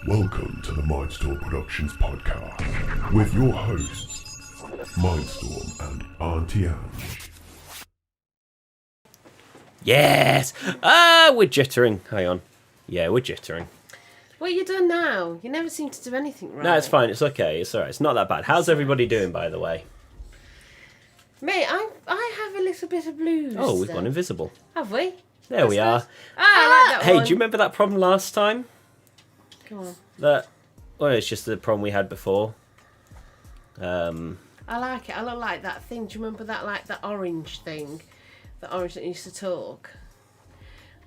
Welcome to the Mindstorm Productions podcast with your hosts, Mindstorm and Auntie Ange. Yes! We're jittering. Hang on. Yeah, we're jittering. What are you done now? You never seem to do anything right. No, it's fine. It's okay. It's alright. It's not that bad. How's everybody doing, by the way? Mate, I have a little bit of blues. Oh, we've gone invisible. Have we? There we are. I like that Hey, one. do you remember that problem last time? Come on. It's just the problem we had before. I like it. I look like that thing. Do you remember that orange thing? The orange that used to talk?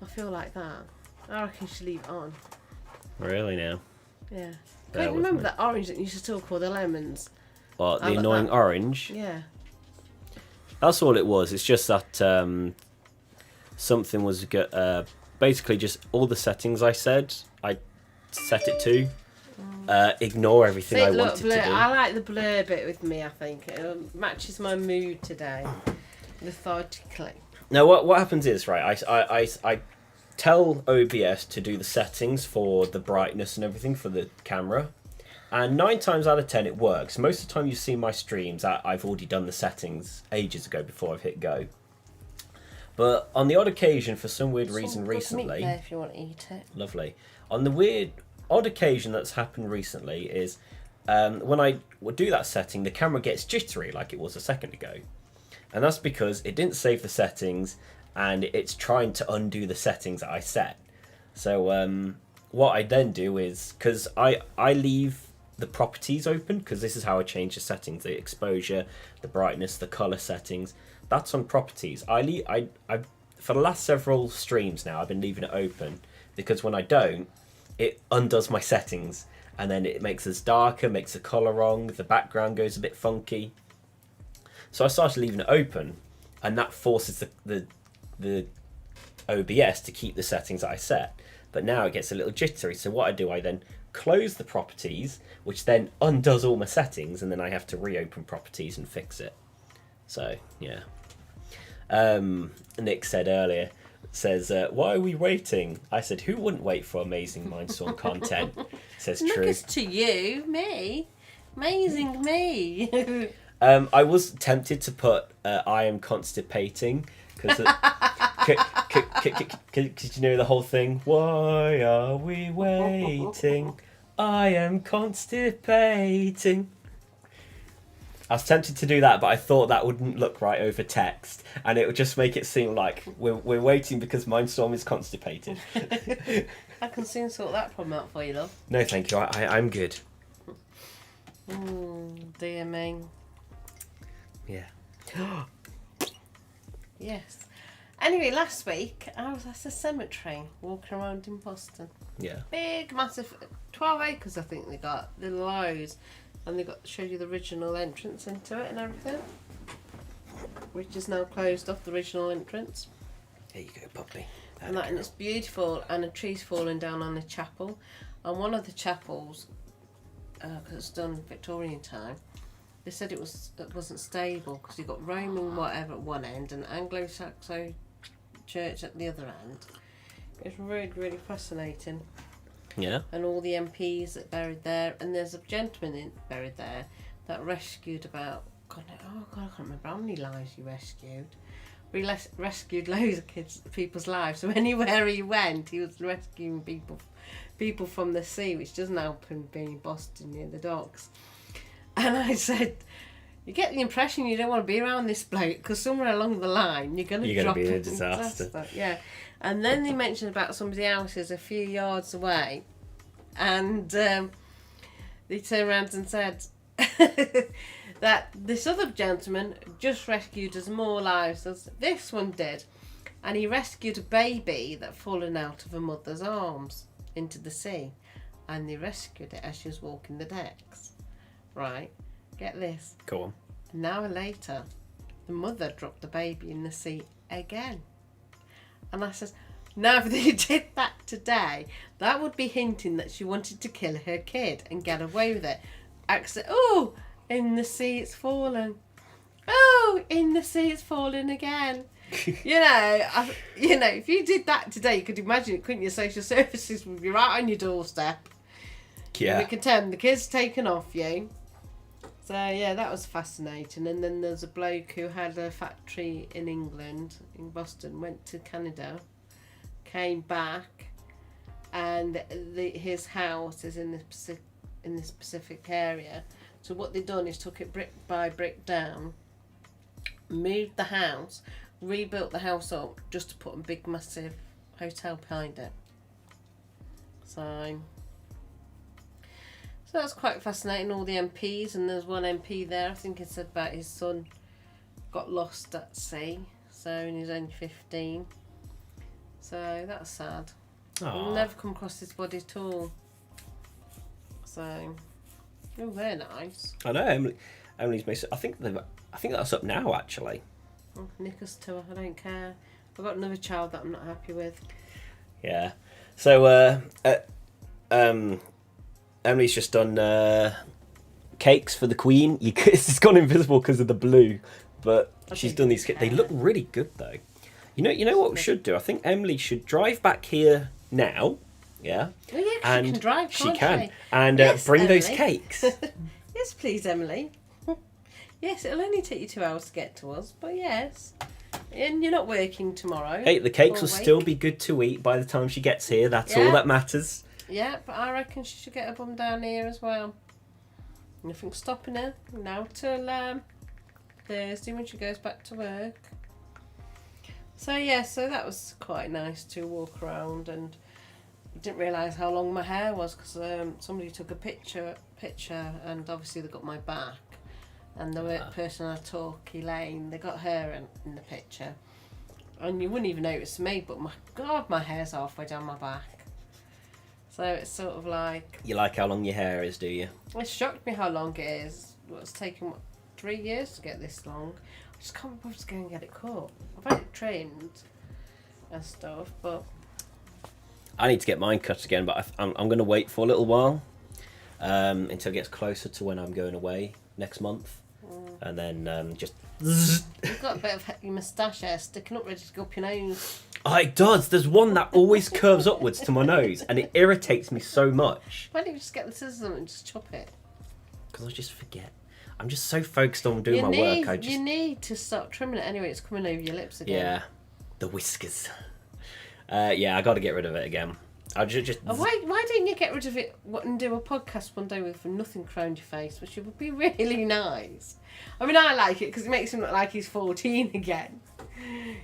I feel like that. I reckon you should leave it on. Really now? Yeah. Bear Don't you with remember me. that orange that used to talk, or the lemons? What, I the like annoying that. orange? Yeah. That's all it was. It's just that something was basically just all the settings I said, I set it to. Ignore everything I wanted to do. I like the blur bit with me, I think. It matches my mood today. Lethargically. Now, what happens is, right, I tell OBS to do the settings for the brightness and everything for the camera. And 9 times out of 10 it works. Most of the time you see my streams, I've already done the settings ages ago before I've hit go. But on the odd occasion, for some weird reason recently... Meat there if you want to eat it. Lovely. On the odd occasion that's happened recently is when I do that setting, the camera gets jittery like it was a second ago. And that's because it didn't save the settings and it's trying to undo the settings that I set. So what I then do is, because I leave the properties open, because this is how I change the settings, the exposure, the brightness, the color settings. That's on properties. I for the last several streams now, I've been leaving it open because when I don't, it undoes my settings and then it makes us darker, makes the color wrong, the background goes a bit funky. So I started leaving it open, and that forces the OBS to keep the settings that I set. But now it gets a little jittery. So what I do, I then close the properties, which then undoes all my settings, and then I have to reopen properties and fix it. So yeah. Nick said earlier, why are we waiting? I said, who wouldn't wait for amazing Mindstorm content? Says Look, true. it's to you, me. Amazing me. I was tempted to put I am constipating because you know the whole thing. Why are we waiting? I am constipating. I was tempted to do that, but I thought that wouldn't look right over text, and it would just make it seem like we're waiting because Mindstorm is constipated. I can soon sort that problem out for you, love. No, thank you. I'm good. Dear me. Yeah. Yes. Anyway, last week I was at a cemetery walking around in Boston. Yeah. Big, massive, 12 acres I think they got, little lows, and they showed you the original entrance into it and everything, which is now closed off, the original entrance. There you go, puppy. And it's beautiful, and a tree's fallen down on the chapel, and one of the chapels, because it's done Victorian time, they said it wasn't stable because you got Roman whatever at one end and Anglo-Saxon church at the other end. It's really, really fascinating. Yeah. And all the MPs that buried there, and there's a gentleman buried there that rescued about I can't remember how many lives he rescued. But he rescued loads of people's lives. So anywhere he went, he was rescuing people from the sea, which doesn't help him being in Boston near the docks. And I said, you get the impression you don't want to be around this bloke because somewhere along the line you're going to drop be in a in disaster. Yeah. And then they mentioned about somebody else's a few yards away, and they turned around and said that this other gentleman just rescued as more lives as this one did, and he rescued a baby that fallen out of a mother's arms into the sea, and they rescued it as she was walking the decks. Right, get this. Go on. An hour later, the mother dropped the baby in the sea again. And I says, now if they did that today, that would be hinting that she wanted to kill her kid and get away with it. Oh, in the sea it's fallen. Oh, in the sea it's fallen again. If you did that today, you could imagine it, couldn't you? Social services would be right on your doorstep. Yeah. We pretend the kid's taken off you. So yeah, that was fascinating. And then there's a bloke who had a factory in England, in Boston, went to Canada, came back, and his house is in this specific area. So what they've done is took it brick by brick down, moved the house, rebuilt the house up just to put a big massive hotel behind it. So that's quite fascinating, all the MPs, and there's one MP there, I think it said about his son got lost at sea, so and he's only 15. So that's sad. I've never come across his body at all. So, oh, they're nice. I know, Emily's made. I think that's up now, actually. Oh, Nickers tour, I don't care. I've got another child that I'm not happy with. Yeah. So, Emily's just done cakes for the Queen. It's gone invisible because of the blue, but she's done these. They look really good, though. You know what we should do? I think Emily should drive back here now. Yeah. Oh yeah, and she can drive, can't she can. She? And yes, bring Emily. those cakes. Yes, please, Emily. Yes, it'll only take you 2 hours to get to us, but yes. And you're not working tomorrow. Hey, the cakes will still be good to eat by the time she gets here. That's all that matters. Yeah, but I reckon she should get her bum down here as well. Nothing stopping her now till Thursday when she goes back to work. So yeah, so that was quite nice to walk around, and I didn't realise how long my hair was because somebody took a picture, and obviously they got my back, and the work person I took, Elaine, they got her in the picture, and you wouldn't even notice me, but my God, my hair's halfway down my back. So it's sort of like... You like how long your hair is, do you? It shocked me how long it is. It's taken, 3 years to get this long. I just can't bother to go and get it cut. I've had it trimmed and stuff, but... I need to get mine cut again, but I'm going to wait for a little while until it gets closer to when I'm going away next month. And then just... You've got a bit of your moustache hair sticking up ready to go up your nose. Oh, it does. There's one that always curves upwards to my nose, and it irritates me so much. Why don't you just get the scissors and just chop it? Because I just forget. I'm just so focused on doing my work. You need to start trimming it anyway. It's coming over your lips again. Yeah, the whiskers. Yeah, I got to get rid of it again. I just. Oh, why didn't you get rid of it and do a podcast one day with nothing around your face, which would be really nice? I mean, I like it because it makes him look like he's 14 again.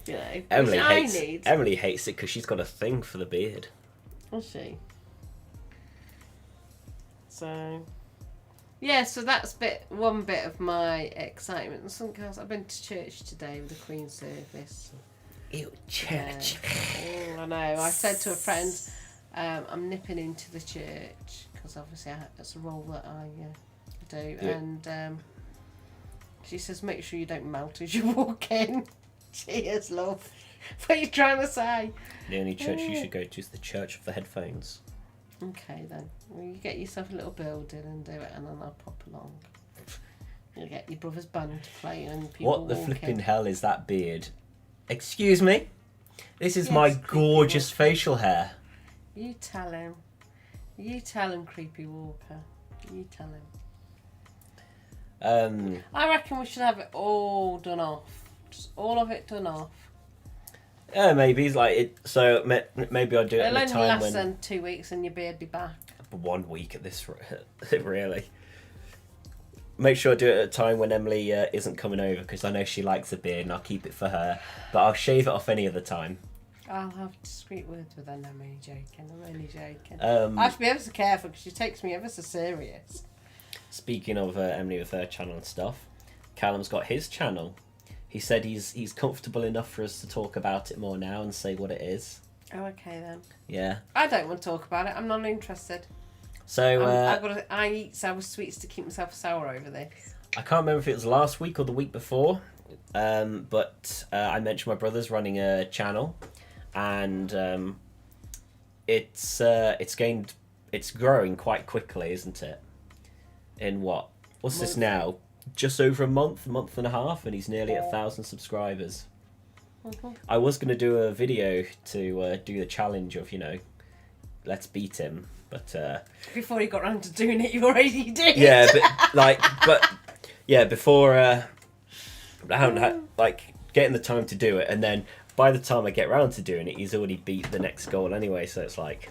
You know, Emily hates it because she's got a thing for the beard. Does she? So, yeah. So that's one bit of my excitement. And something else. I've been to church today with the Queen's service. Ew, church. I know. I said to a friend, I'm nipping into the church because obviously that's a role that I do, yeah. And she says, make sure you don't melt as you walk in. Cheers, love. What are you trying to say? The only church you should go to is the Church of the Headphones. Okay then. Well, you get yourself a little building and do it, and then I'll pop along. You get your brother's band to play and people What the walking. flipping hell is that beard? Excuse me? This is my gorgeous facial hair. You tell him. You tell him, Creepy Walker. You tell him. I reckon we should have it all done off. Just all of it done off. Yeah, maybe. Like it. So maybe I'll do it It'll at a only time last when... 2 weeks and your beard be back. 1 week at this, really. Make sure I do it at a time when Emily isn't coming over, because I know she likes a beard and I'll keep it for her. But I'll shave it off any other time. I'll have discreet words with her. I'm only joking. I have to be ever so careful because she takes me ever so serious. Speaking of Emily with her channel and stuff, Callum's got his channel. He said he's comfortable enough for us to talk about it more now and say what it is. Oh, okay then. Yeah. I don't want to talk about it. I'm not interested. So I eat sour sweets to keep myself sour over this. I can't remember if it was last week or the week before, but I mentioned my brother's running a channel, and it's growing quite quickly, isn't it? In what's this now? Just over a month and a half, and he's nearly at 1,000 subscribers. Mm-hmm. I was going to do a video to do the challenge of, let's beat him. But Before you got around to doing it, you already did. yeah, before I haven't had, like, getting the time to do it, and then by the time I get around to doing it, he's already beat the next goal anyway. So it's like,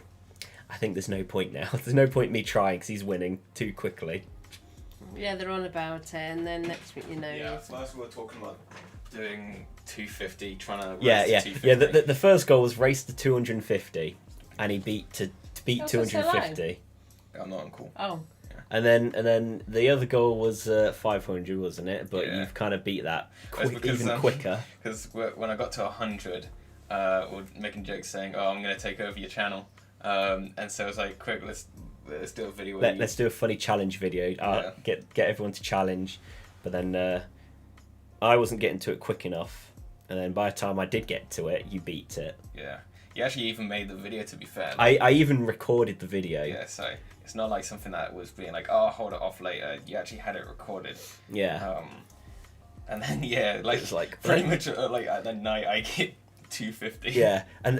I think there's no point now. There's no point me trying because he's winning too quickly. Yeah, they're on about it, and then next week, Yeah, first we were talking about doing 250, trying to race Yeah. to 250. The first goal was race to 250, and he beat to beat Oh, so 250. I'm not uncool. Oh, And then the other goal was 500, wasn't it? But Yeah. you've kind of beat that That's because, even quicker. Because when I got to 100, we were making jokes saying, "Oh, I'm going to take over your channel," and so I was like, "Quick, let's do a video." Let's do a funny challenge video. Get everyone to challenge, but then I wasn't getting to it quick enough, and then by the time I did get to it, you beat it. Yeah, you actually even made the video. To be fair, I even recorded the video. yeah, so it's not like something that was being like, "Oh, I'll hold it off later." You actually had it recorded. Yeah. And then like It was like pretty much like at the night I get 250. Yeah, and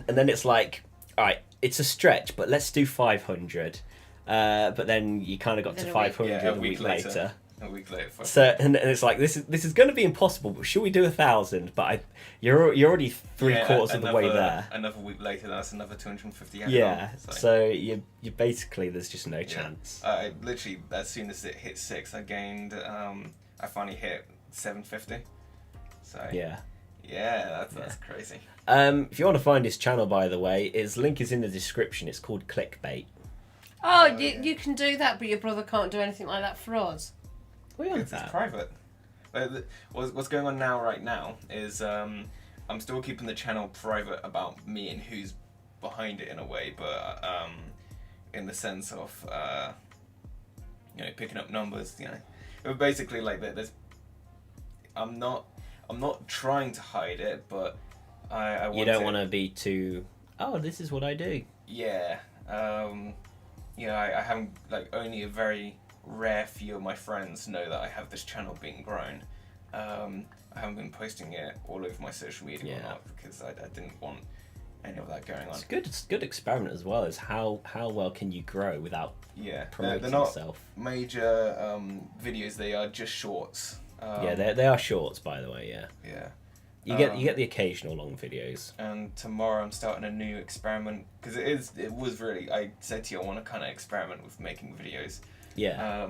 then it's like, all right, it's a stretch, but let's do 500. But then you kind of got Then to a week- 500 Yeah, a week later. A week later. So and it's like this is going to be impossible. But should we do 1,000? But you're already three-quarters of the way there. Another week later, that's another 250. Yeah. So you basically there's just no chance. I literally, as soon as it hit 6, I gained. I finally hit 750. So Yeah. Yeah, that's crazy. If you want to find his channel, by the way, his link is in the description. It's called Clickbait. you can do that, but your brother can't do anything like that for us. What are you on It's about? private. What's going on right now is I'm still keeping the channel private about me and who's behind it in a way, but in the sense of picking up numbers, But basically like there's I'm not trying to hide it, but I want You don't want to be too. Oh, this is what I do. Yeah. I haven't, like, only a very rare few of my friends know that I have this channel being grown. I haven't been posting it all over my social media or not because I didn't want any of that going on. It's a good experiment as well. Is how well can you grow without promoting they're not yourself? Major videos. They are just shorts. They are shorts, by the way. Yeah. Yeah. You get the occasional long videos. And tomorrow I'm starting a new experiment because it was really, I said to you I want to kind of experiment with making videos. Yeah.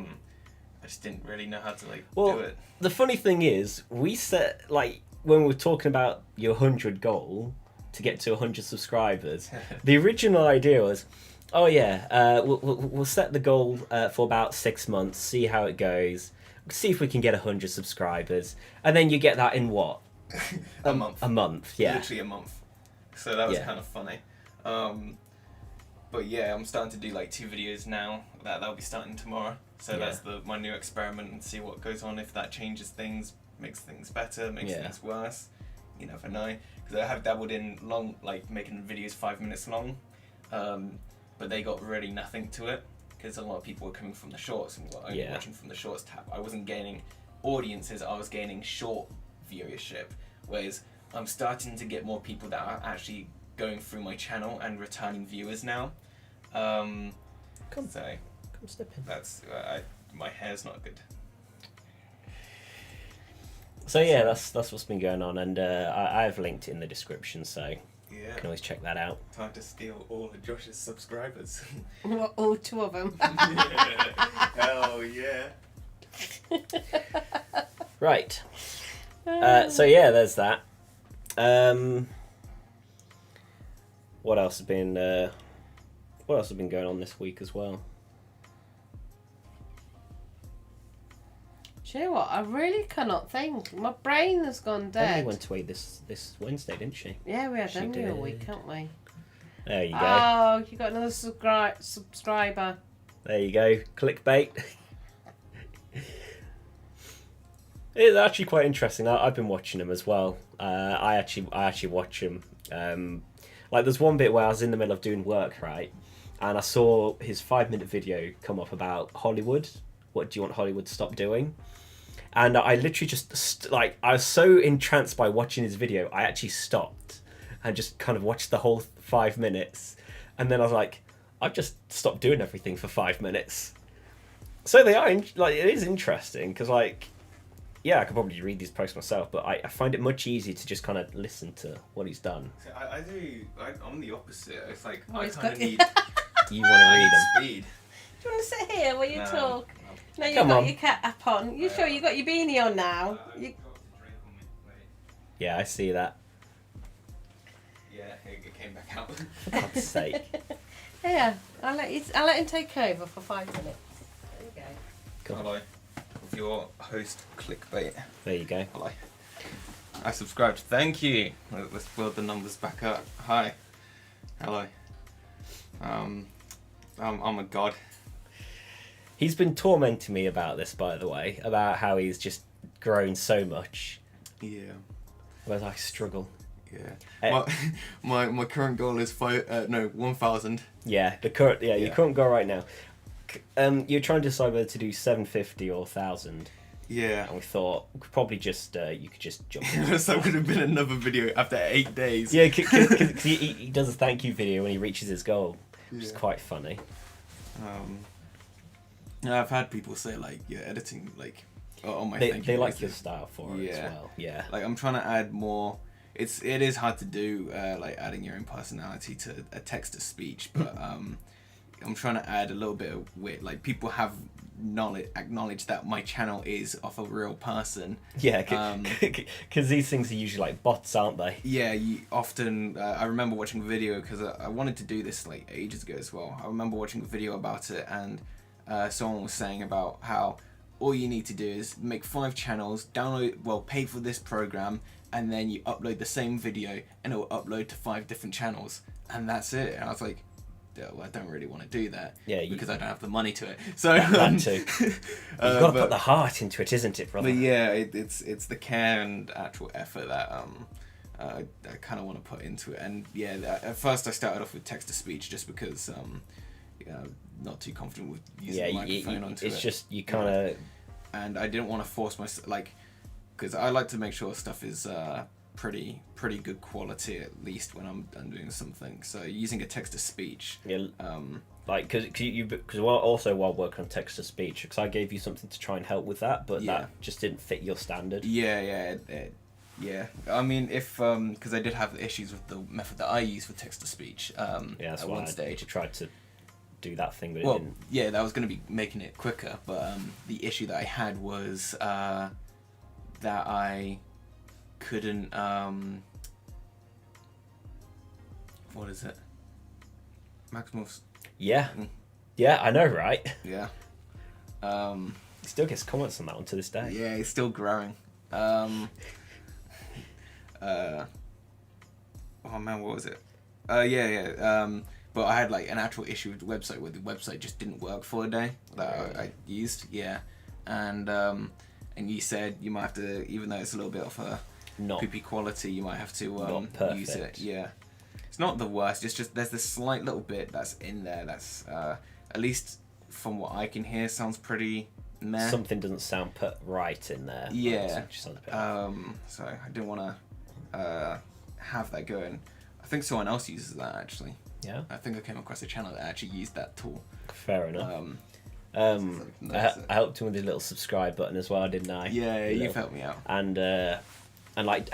I just didn't really know how to Well, do it. the funny thing is, we set, like, when we were talking about your 100 goal to get to 100 subscribers, the original idea was, we'll set the goal for about 6 months, see how it goes, see if we can get 100 subscribers, and then you get that in what? A month. A month, yeah. Literally a month. So that was kind of funny. But yeah, I'm starting to do like 2 videos now. That'll be starting tomorrow. So that's my new experiment, and see what goes on. If that changes things, makes things better, makes things worse. You never know. Because I have dabbled in long, like making videos 5 minutes long, but they got really nothing to it because a lot of people were coming from the shorts and were only watching from the shorts tab. I wasn't gaining audiences. I was gaining short viewership, whereas I'm starting to get more people that are actually going through my channel and returning viewers now. Come step in. That's my hair's not good. So yeah, that's what's been going on, and I've linked it in the description, so you Yeah, can always check that out. time to steal all of Josh's subscribers. What, all 2 of them? Hell yeah. Right. So yeah, there's that. What else has been going on this week as well? Do you know what? I really cannot think. My brain has gone dead. Emily went away this Wednesday, didn't she? Yeah, we had She Emily a did. week, haven't we? There you go. Oh, you got another subscriber. There you go. Clickbait. It's actually quite interesting. I've been watching them as well. I actually watch them. Like there's one bit where I was in the middle of doing work, right, and I saw his 5-minute video come up about Hollywood. What do you want Hollywood to stop doing? And I literally just I was so entranced by watching his video, I actually stopped and just kind of watched the whole 5 minutes. And then I was like, I've just stopped doing everything for 5 minutes. So they are, like, it is interesting, because, like, yeah, I could probably read these posts myself, but I find it much easier to just kind of listen to what he's done. So I'm the opposite. It's like, Oh, I he's kind of got- need You want to read them. speed. Do you want to sit here while you No. talk? No, you've Come got on. your cap on. You sure you got your beanie on now? You... Yeah, I see that. Yeah, it came back out. For God's sake. Yeah, I'll let him take over for 5 minutes. There you go. Cool. Hello, with your host Clickbait. There you go. Hello. I subscribed. Thank you. Let's build the numbers back up. Hi. Hello. I'm a god. He's been tormenting me about this, by the way, about how he's just grown so much, Yeah. whereas I struggle. Yeah. My current goal is 1,000. Yeah, your current Yeah. goal right now. You're trying to decide whether to do 750 or 1,000, Yeah. and we thought we could probably just you could just jump in. So that would have been another video after 8 days. Yeah, because he does a thank you video when he reaches his goal, which is Yeah. quite funny. I've had people say like, yeah, editing like on my They thank you like videos, your style for it as Yeah. well. Yeah. Like I'm trying to add more. It is hard to do like adding your own personality to a text to speech, but I'm trying to add a little bit of wit. Like people have acknowledge that my channel is of a real person. Yeah, because these things are usually like bots, aren't they? Yeah, you often. I remember watching a video because I wanted to do this like ages ago as well. I remember watching a video about it, and someone was saying about how all you need to do is make 5 channels, pay for this program, and then you upload the same video, and it will upload to 5 different channels, and that's it. And I was like, well, I don't really want to do that. Yeah, because I don't have the money to it. So That too. You've got to put the heart into it, isn't it, brother? But yeah, it's the care and actual effort that I kind of want to put into it. And yeah, at first I started off with text to speech just because I'm not too confident with using the microphone onto it. It's just you kind of. And I didn't want to force myself, like, because I like to make sure stuff is pretty good quality at least when I'm doing something. So using a text to speech. Yeah. Like because while working on text to speech, because I gave you something to try and help with that, but Yeah. that just didn't fit your standard. Yeah. I mean, if because I did have issues with the method that I use for text to speach. Yeah, that's at why one I stage. tried to do that thing, but it Well, didn't. yeah, that was going to be making it quicker, but the issue that I had was that I couldn't. What is it? Maximus. Yeah. Mm. Yeah, I know, right? Yeah. He still gets comments on that one to this day. Yeah, it's still growing. Oh man, what was it? But I had like an actual issue with the website where the website just didn't work for a day that I used. Yeah, and you said you might have to, even though it's a little bit of a Not poopy quality, you might have to not use it. perfect. Yeah, it's not the worst. It's just there's this slight little bit that's in there that's at least from what I can hear sounds pretty meh. something doesn't sound put right in there. Yeah. Something just sounds a bit So I didn't want to have that going. I think someone else uses that actually. yeah. I think I came across a channel that actually used that tool. Fair enough. So I helped him with his little subscribe button as well, didn't I? yeah, The you've little- helped me out. And like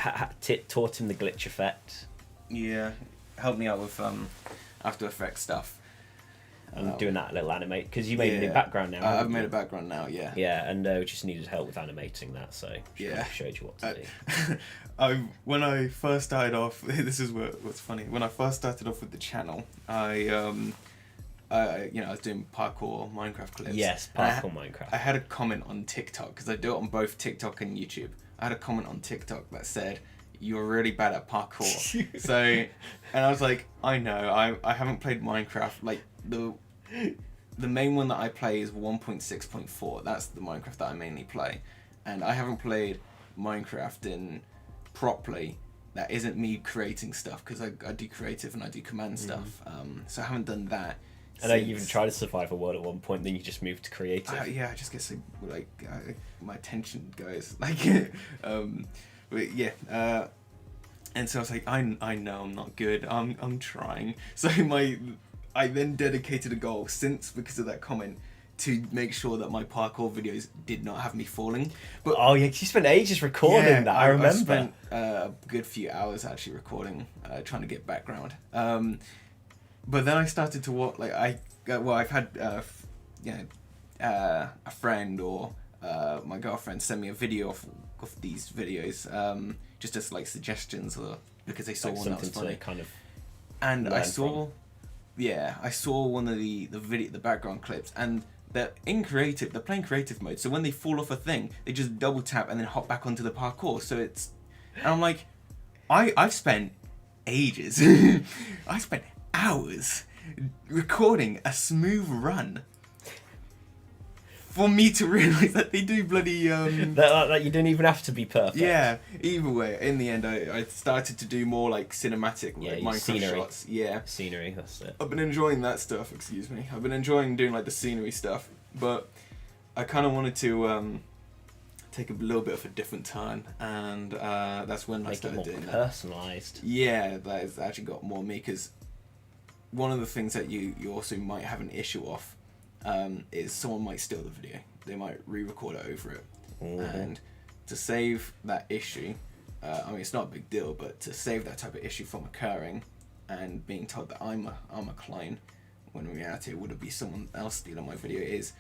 taught him the glitch effect Yeah, helped me out with After Effects stuff. and doing that little animate because you made a new Yeah. background now. I've haven't made you? a background now. Yeah. Yeah, and we just needed help with animating that, so she Yeah. showed you what to do. When I first started off, this is what's funny. When I first started off with the channel, I was doing parkour Minecraft clips. Yes, And parkour Minecraft. I had a comment on TikTok because I do it on both TikTok and YouTube. I had a comment on TikTok that said, "You're really bad at parkour." So, and I was like, I know, I haven't played Minecraft. Like the main one that I play is 1.6.4. That's the Minecraft that I mainly play, and I haven't played Minecraft in properly. That isn't me creating stuff because I do creative and I do command stuff. So I haven't done that. I know you even tried to survive a world at one point, then you just moved to creative. Yeah, I just get so like my attention goes like, but yeah. And so I was like, I know I'm not good. I'm trying. So I then dedicated a goal because of that comment to make sure that my parkour videos did not have me falling. But Oh yeah, 'cause you spent ages recording that. I remember. I spent a good few hours actually recording, trying to get background. But then I started to watch. Like I've had a friend or my girlfriend send me a video of these videos, just as like suggestions or because they saw Like one that was something funny. to kind of. And I learn saw, from. I saw one of the background clips, and they're playing creative mode. So when they fall off a thing, they just double tap and then hop back onto the parkour. So and I'm like, I've spent ages, I spent hours recording a smooth run for me to realize that they do bloody That you don't even have to be perfect. yeah. Either way, in the end, I started to do more like cinematic, like Minecraft scenery. shots. Yeah. Scenery, that's it. I've been enjoying that stuff. Excuse me. I've been enjoying doing like the scenery stuff, but I kind of wanted to take a little bit of a different turn, and that's when I Make it started more doing that. personalised. Yeah, that has actually got more me, because one of the things that you also might have an issue of is someone might steal the video. They might re-record it over it, and to save that issue, I mean, it's not a big deal, but to save that type of issue from occurring and being told that I'm a client, when in reality it would be someone else stealing my video, is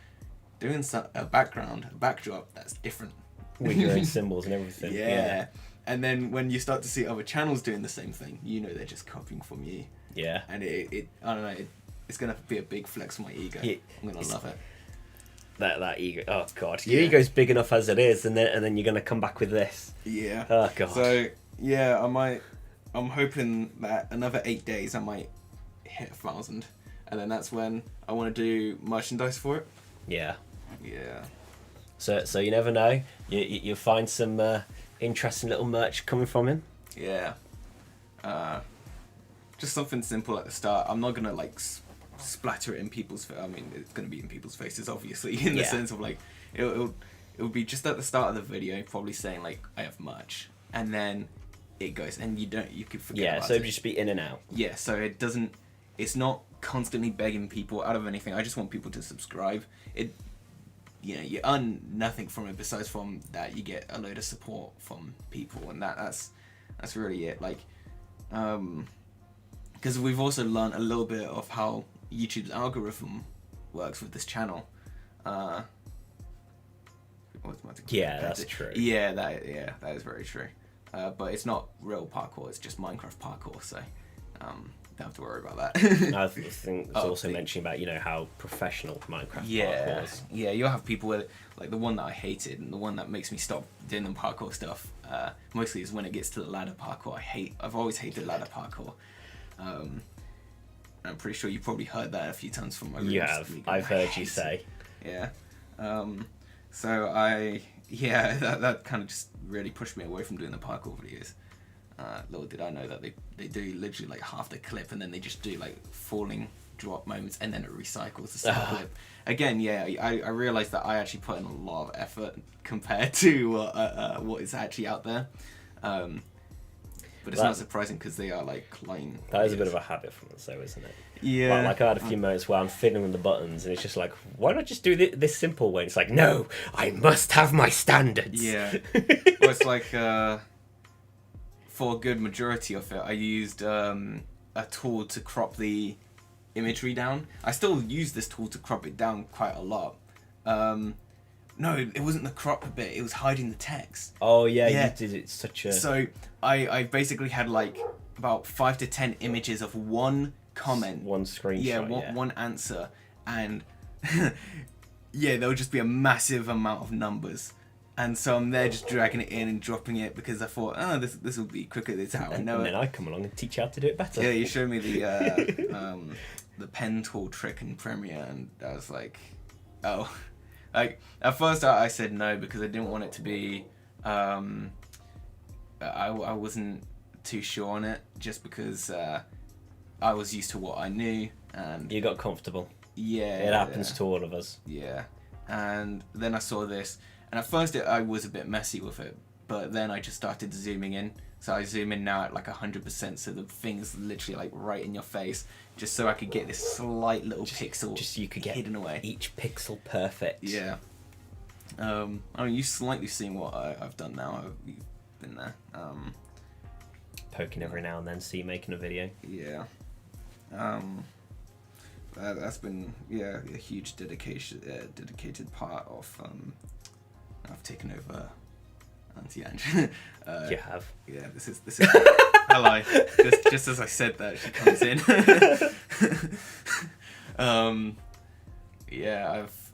doing a backdrop that's different. With your own symbols and everything. Yeah. And then when you start to see other channels doing the same thing, you know they're just copying from you. Yeah. And it I don't know, it's gonna be a big flex on my ego. I'm gonna love it. That ego. Oh god, your ego's big enough as it is, and then you're gonna come back with this. Yeah. Oh god. So yeah, I'm hoping that another 8 days I might hit 1,000, and then that's when I want to do merchandise for it. Yeah. Yeah. So you never know. You'll find some interesting little merch coming from him. Yeah. Just something simple at the start. I'm not gonna like splatter it in people's. I mean, it's gonna be in people's faces, obviously, in the sense of like it'll be just at the start of the video, probably saying like I have merch, and then it goes, and you could forget. Yeah. about So it. it'll just be in and out. Yeah. So it doesn't. It's not constantly begging people out of anything. I just want people to subscribe. You earn nothing from it besides from that you get a load of support from people, and that's really it. Like, because we've also learned a little bit of how YouTube's algorithm works with this channel. Yeah, that's true. Yeah, that is very true. But it's not real parkour; it's just Minecraft parkour. So, don't have to worry about that. I think it's also mentioning about how professional Minecraft parkour is. Yeah, you'll have people with like the one that I hated and the one that makes me stop doing the parkour stuff. Mostly is when it gets to the ladder parkour. I've always hated ladder parkour. I'm pretty sure you probably heard that a few times from my. You have. I've heard you say. Yeah. So that kind of just really pushed me away from doing the parkour videos. Little did I know that they do literally like half the clip, and then they just do like falling drop moments, and then it recycles the same clip. Again, I realized that I actually put in a lot of effort compared to what is actually out there. But it's not surprising because they are like clean. That is a bit of a habit from us, though, isn't it? Yeah. Like I had a few moments where I'm fiddling with the buttons, and it's just like, why not just do this simple way? And it's like, no, I must have my standards. Yeah. Well, it's like for a good majority of it, I used a tool to crop the imagery down. I still use this tool to crop it down quite a lot. No, it wasn't the crop bit, it was hiding the text. Oh, yeah. You did it such a... So, I basically had like about 5 to 10 images of one comment. One screenshot, one answer. And, there would just be a massive amount of numbers. And so I'm there just dragging it in and dropping it because I thought, this will be quicker, this is how I know and it. then I come along and teach you how to do it better. Yeah, you showed me the pen tool trick in Premiere, and I was like, oh. Like, at first I said no because I didn't want it to be, I wasn't too sure on it, just because I was used to what I knew, and... You got comfortable. Yeah. It happens to all of us. Yeah. And then I saw this, and at first I was a bit messy with it, but then I just started zooming in. So I zoom in now at like 100%, so the thing's literally like right in your face. just so I could get this slight little pixel Just so you could get hidden away. each pixel perfect. Yeah. I mean, you've slightly seen what I've done now. You've been there. Poking every now and then, see you making a video. Yeah. That's been a huge dedicated part of. I've taken over Auntie Ange. You have. Yeah, this is. I lie. Just as I said that, she comes in.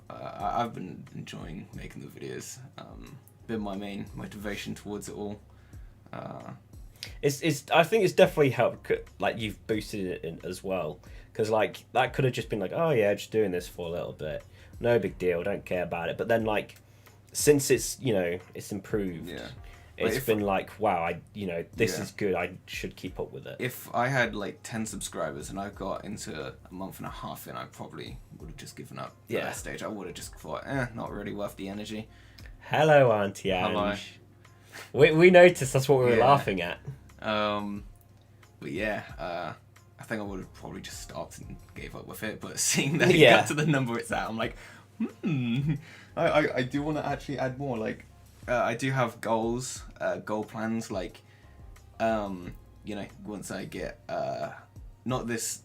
I've been enjoying making the videos. Been my main motivation towards it all. It's. I think it's definitely helped. Like you've boosted it in as well, because like that could have just been like, oh yeah, just doing this for a little bit, no big deal, don't care about it. But then like, since it's it's improved. Yeah. It's been like, wow, this Yeah. is good. I should keep up with it. If I had like 10 subscribers and I got into a month and a half in, I probably would have just given up at that stage. I would have just thought, not really worth the energy. Hello, Auntie Ange. Hello. We noticed that's what we were laughing at. But yeah, I think I would have probably just stopped and gave up with it. But seeing that it got to the number it's at, I'm like, I do want to actually add more. Like, I do have goals, goal plans. Like, once I get not this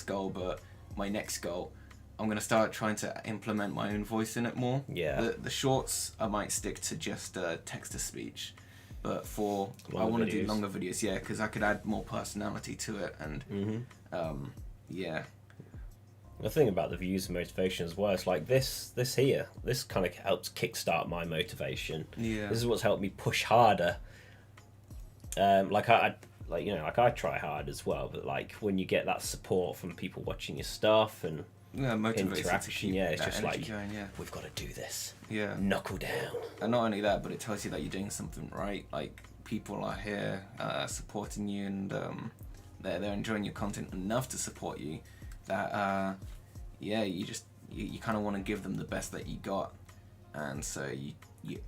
goal, but my next goal, I'm gonna start trying to implement my own voice in it more. Yeah. The shorts, I might stick to just text to speech, but I want to do longer videos. Yeah, because I could add more personality to it, and yeah. The thing about the views and motivation as well, it's like this here. This kind of helps kickstart my motivation. Yeah. This is what's helped me push harder. I try hard as well, but like when you get that support from people watching your stuff and interaction, it's just like going, we've got to do this. Yeah. Knuckle down. And not only that, but it tells you that you're doing something right. Like people are here supporting you, and they're enjoying your content enough to support you. That you kind of want to give them the best that you got, and so you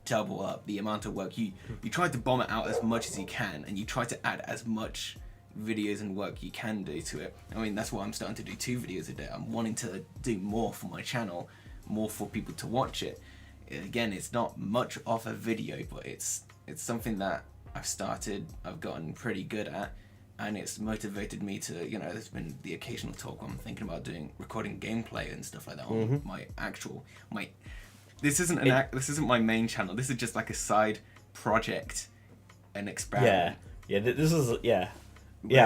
double up the amount of work. You try to bomb it out as much as you can, and you try to add as much videos and work you can do to it. I mean, that's why I'm starting to do 2 videos a day. I'm wanting to do more for my channel, more for people to watch it. Again, it's not much of a video, but it's something that I've gotten pretty good at. And it's motivated me to, there's been the occasional talk I'm thinking about recording gameplay and stuff like that on this isn't my main channel. This is just like a side project, an experiment. Yeah, this is, I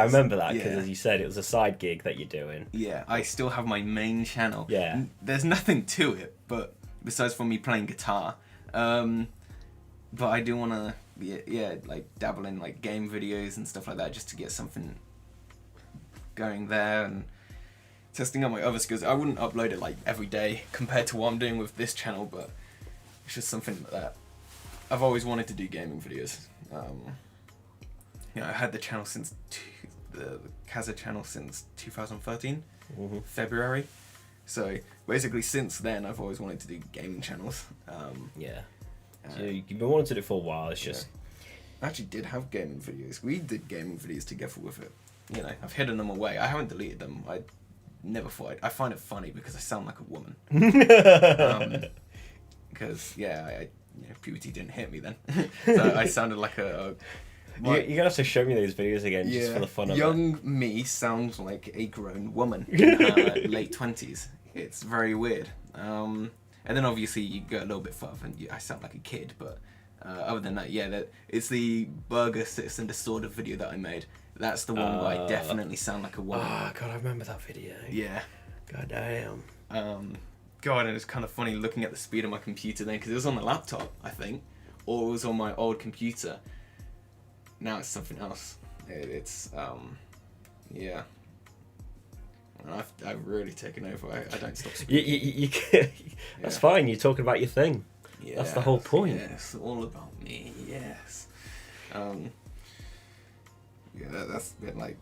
remember that, because as you said, it was a side gig that you're doing. Yeah, I still have my main channel. Yeah. There's nothing to it, but besides from me playing guitar. But I do want to, like dabble in like game videos and stuff like that, just to get something going there and testing out my other skills. I wouldn't upload it like every day compared to what I'm doing with this channel, but it's just something that I've always wanted to do, gaming videos. I had the channel since the Kaza channel since 2013, February. So basically since then I've always wanted to do gaming channels. So you've been wanting to do it for a while. It's just I actually did have gaming videos. We did gaming videos together with it. I've hidden them away. I haven't deleted them. I never thought I find it funny because I sound like a woman. Because puberty didn't hit me then, so I sounded like a. You're gonna have to show me those videos again, just for the fun of it. Young me sounds like a grown woman in her late 20s. It's very weird. And then obviously you go a little bit further and I sound like a kid, but other than that, it's the Burger Citizen Disorder video that I made. That's the one where I definitely sound like a woman. Oh god, I remember that video. Yeah. God damn. God, and it's kind of funny looking at the speed of my computer then, because it was on the laptop, I think, or it was on my old computer. Now it's something else. It's yeah. And I've really taken over. I don't stop speaking. That's fine. You're talking about your thing. Yeah, that's the whole point. Yes, all about me. Yes. That's been like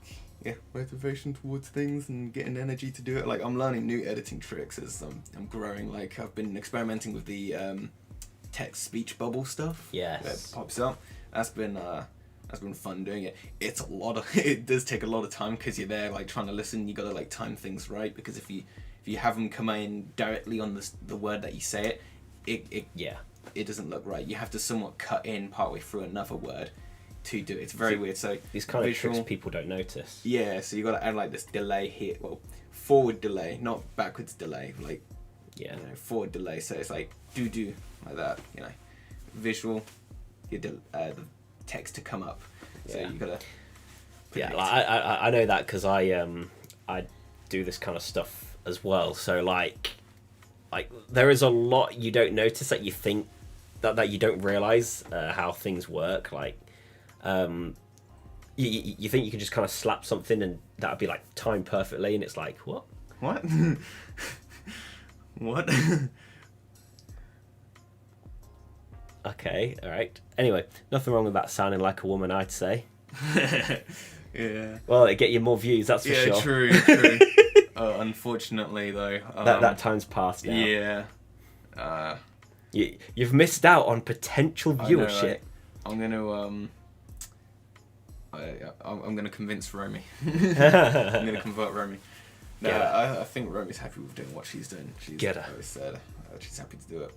motivation towards things and getting energy to do it. Like I'm learning new editing tricks as I'm growing. Like I've been experimenting with the text speech bubble stuff. Yes. That pops up. That's been That's been fun doing it. It's a lot of it does take a lot of time because you're there like trying to listen. You gotta like time things right because if you have them come in directly on the word that you say it doesn't look right. You have to somewhat cut in partway through another word to do it. It's very weird. So these kind of tricks people don't notice. Yeah, so you got to add like this delay here. Well, forward delay, not backwards delay. Like, forward delay. So it's like do like that. You know, visual, the text to come up. So you gotta. Yeah, like, I know that because I do this kind of stuff as well. So like there is a lot you don't notice that you think that you don't realize how things work. Like, you think you can just kind of slap something and that'd be like timed perfectly, and it's like what? What? Okay, all right. Anyway, nothing wrong with that sounding like a woman, I'd say. Yeah. Well, it get you more views, that's for sure. Yeah, true. Unfortunately, though, that time's passed now. Yeah. You've missed out on potential viewership. I'm gonna convince Romy. I'm gonna convert Romy. No, I think Romy's happy with doing what she's doing. She's always said she's happy to do it.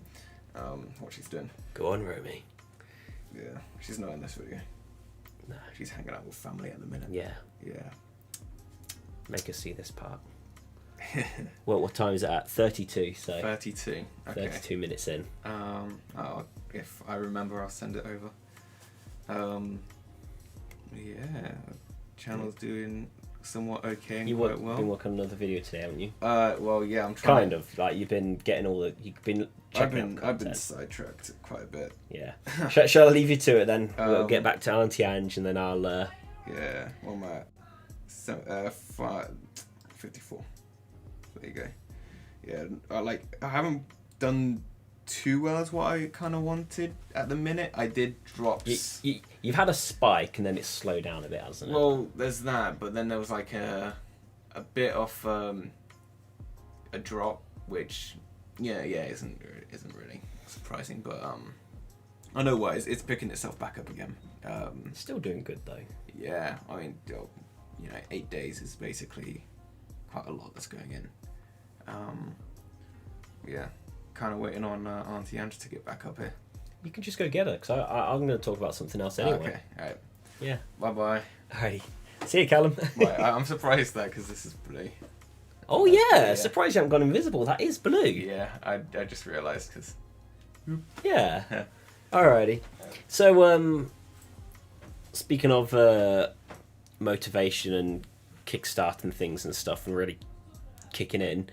What she's doing. Go on, Romy. Yeah, she's not in this video. No. She's hanging out with family at the minute. Yeah. Yeah. Make us see this part. Well, what time is it at? 32. So 32. Okay. 32 minutes in. If I remember, I'll send it over. Yeah, channel's doing somewhat okay and quite well. You've been working on another video today, haven't you? Well, yeah, I'm trying. Kind of like you've been getting all the. You've been checking I've been sidetracked quite a bit. Yeah. Shall I leave you to it then? We'll get back to Auntie Ange and then I'll. Yeah. Well, I'm at 54. There you go. Yeah. I haven't done too well as what I kind of wanted at the minute. I did drops. You've had a spike and then it's slowed down a bit, hasn't it? Well, there's that, but then there was like a bit of a drop, which isn't really surprising, but I know what it's picking itself back up again. Still doing good though. Yeah, I mean, 8 days is basically quite a lot that's going in. Yeah. Kind of waiting on Auntie Ange to get back up here. You can just go get her, because I'm going to talk about something else anyway. Okay, alright. Yeah. Bye-bye. Alrighty. See you, Callum. Right, I'm surprised that, because this is blue. Oh, yeah. Surprised you haven't gone invisible. That is blue. Yeah, I just realised, because... Yeah. Alrighty. So, speaking of motivation and kickstarting things and stuff and really kicking in,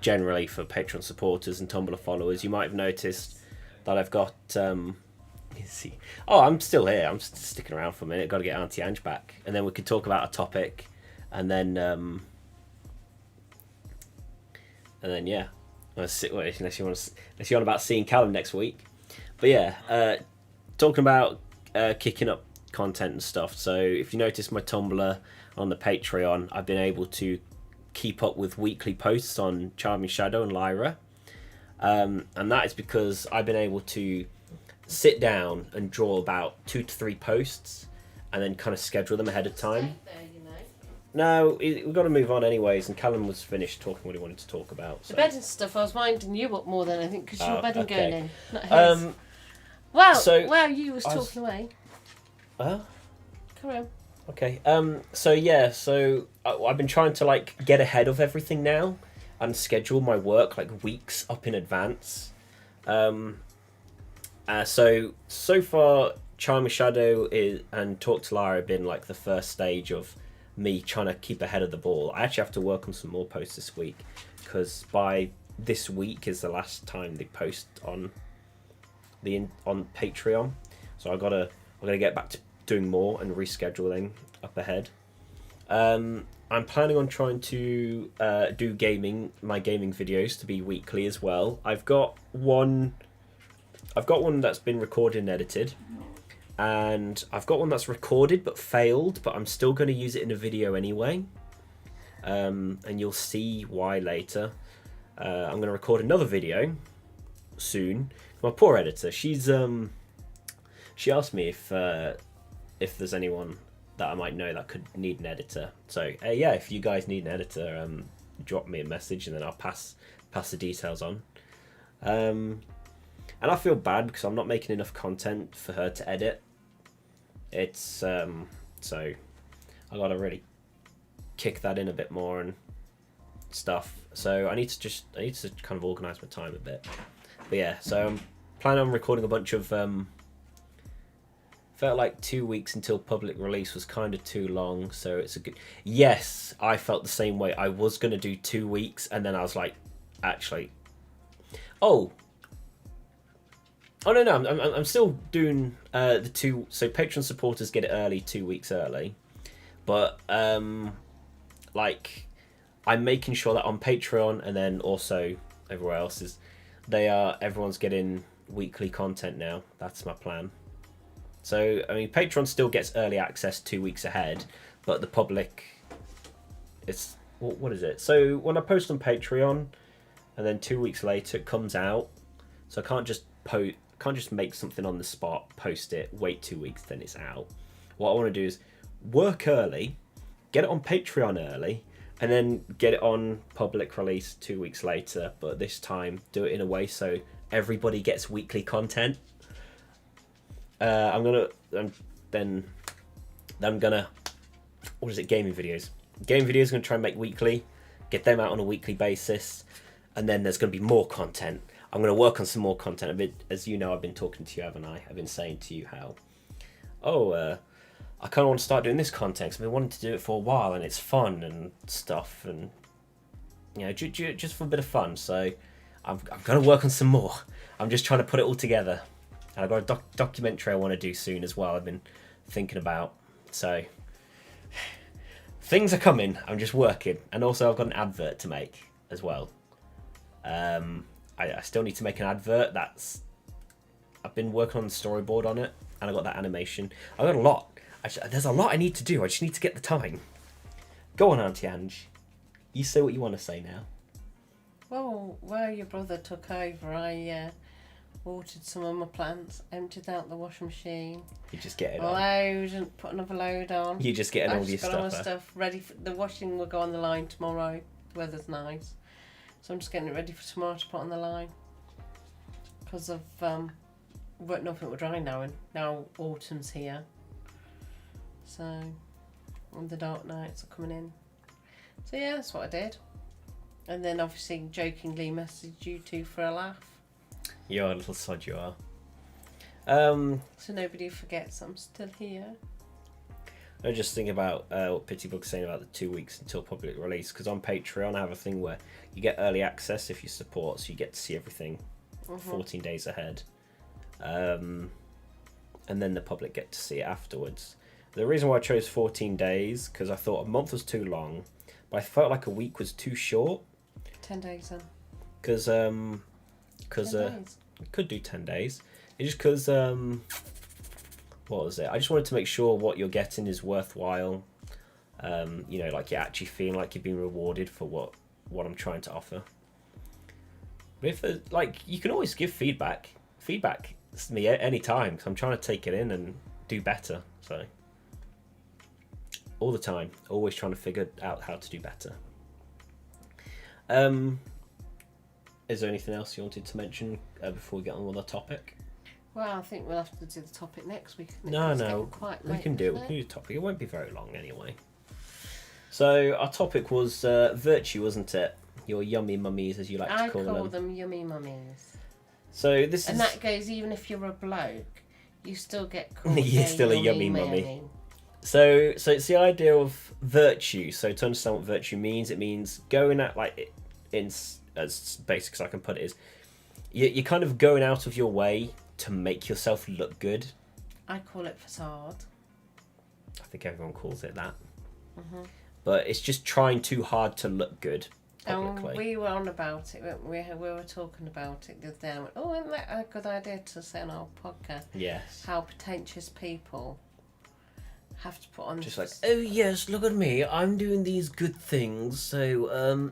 generally for Patreon supporters and Tumblr followers, you might have noticed that I've got I'm still here, I'm sticking around for a minute, got to get Auntie Ange back and then we could talk about a topic and then unless you want about seeing Callum next week. But yeah, talking about kicking up content and stuff. So if you notice my Tumblr on the Patreon, I've been able to keep up with weekly posts on Charming Shadow and Lyra, and that is because I've been able to sit down and draw about 2 to 3 posts and then kind of schedule them ahead of time. No, we've got to move on anyways, and Callum was finished talking what he wanted to talk about. So. The bedding stuff, I was winding you up more than anything because your bedding going in, not his. You was talking away. Carry on. Okay. So I've been trying to get ahead of everything now and schedule my work weeks up in advance. So far, Charming Shadow and Talk to Lara have been the first stage of me trying to keep ahead of the ball. I actually have to work on some more posts this week because by this week is the last time they post on Patreon. So I gotta get back to doing more and rescheduling up ahead. I'm planning on trying to do my gaming videos to be weekly as well. I've got one that's been recorded and edited, and I've got one that's recorded but failed, but I'm still going to use it in a video anyway, and you'll see why later. I'm going to record another video soon. My poor editor, she's She asked me if there's anyone that I might know that could need an editor. So yeah, if you guys need an editor, drop me a message and then I'll pass the details on. And I feel bad because I'm not making enough content for her to edit. It's so I gotta really kick that in a bit more and stuff. So I need to kind of organise my time a bit. But yeah, so I'm planning on recording a bunch of. Felt like 2 weeks until public release was kind of too long, so it's a good. Yes, I felt the same way. I was gonna do 2 weeks, and then I was like, actually, oh no, I'm still doing the 2. So Patreon supporters get it early, 2 weeks early, but like I'm making sure that on Patreon and then also everywhere else is everyone's getting weekly content now. That's my plan. So, I mean, Patreon still gets early access 2 weeks ahead, but the public, it's, what is it? So, when I post on Patreon, and then 2 weeks later it comes out, so I can't just make something on the spot, post it, wait 2 weeks, then it's out. What I want to do is work early, get it on Patreon early, and then get it on public release 2 weeks later, but this time do it in a way so everybody gets weekly content. I'm gonna what is it? Gaming videos. Gaming videos. I'm gonna try and make weekly, get them out on a weekly basis, and then there's gonna be more content. I'm gonna work on some more content. As you know, I've been talking to you, haven't I? I've been saying to you how, I kind of want to start doing this content. 'Cause I've been wanting to do it for a while, and it's fun and stuff, and you know, just for a bit of fun. So I'm gonna work on some more. I'm just trying to put it all together. And I've got a documentary I want to do soon as well. I've been thinking about. So things are coming. I'm just working. And also I've got an advert to make as well. I still need to make an advert. I've been working on the storyboard on it. And I got that animation. I've got a lot. There's a lot I need to do. I just need to get the time. Go on, Auntie Ange. You say what you want to say now. Well, where your brother took over, I watered some of my plants, emptied out the washing machine. You just get it on. Load and put another load on. You just getting all your got all my stuff. stuff ready. For, the washing will go on the line tomorrow. The weather's nice, so I'm just getting it ready for tomorrow to put on the line. Because of nothing will dry now, and now autumn's here. So, and the dark nights are coming in. So yeah, that's what I did. And then obviously jokingly messaged you two for a laugh. You're a little sod, you are. So nobody forgets I'm still here. I was just thinking about what Pitybug's saying about the 2 weeks until public release, because on Patreon I have a thing where you get early access if you support, so you get to see everything 14 days ahead. And then the public get to see it afterwards. The reason why I chose 14 days, because I thought a month was too long, but I felt like a week was too short. 10 days then. Because could do 10 days. It's just because what was it? I just wanted to make sure what you're getting is worthwhile. You know, like you're actually feeling like you're being rewarded for what I'm trying to offer. But if like, you can always give feedback. Feedback to me any time, because I'm trying to take it in and do better. So all the time, always trying to figure out how to do better. Is there anything else you wanted to mention before we get on with our topic? Well, I think we'll have to do the topic next week. No, we can do it. We can do the topic. It won't be very long anyway. So our topic was virtue, wasn't it? Your yummy mummies, as you like to call them. I call them yummy mummies. So and that goes even if you're a bloke, you still get called you're still a yummy mummy. So it's the idea of virtue. So to understand what virtue means, it means going at, like, in as basic as I can put it, is you're kind of going out of your way to make yourself look good. I call it facade. I think everyone calls it that. But it's just trying too hard to look good publicly. And we were on about it. We were talking about it the other day. I went, oh, isn't that a good idea to say on our podcast? Yes. How pretentious people have to put on... Just like, oh yes, look at me. I'm doing these good things. So,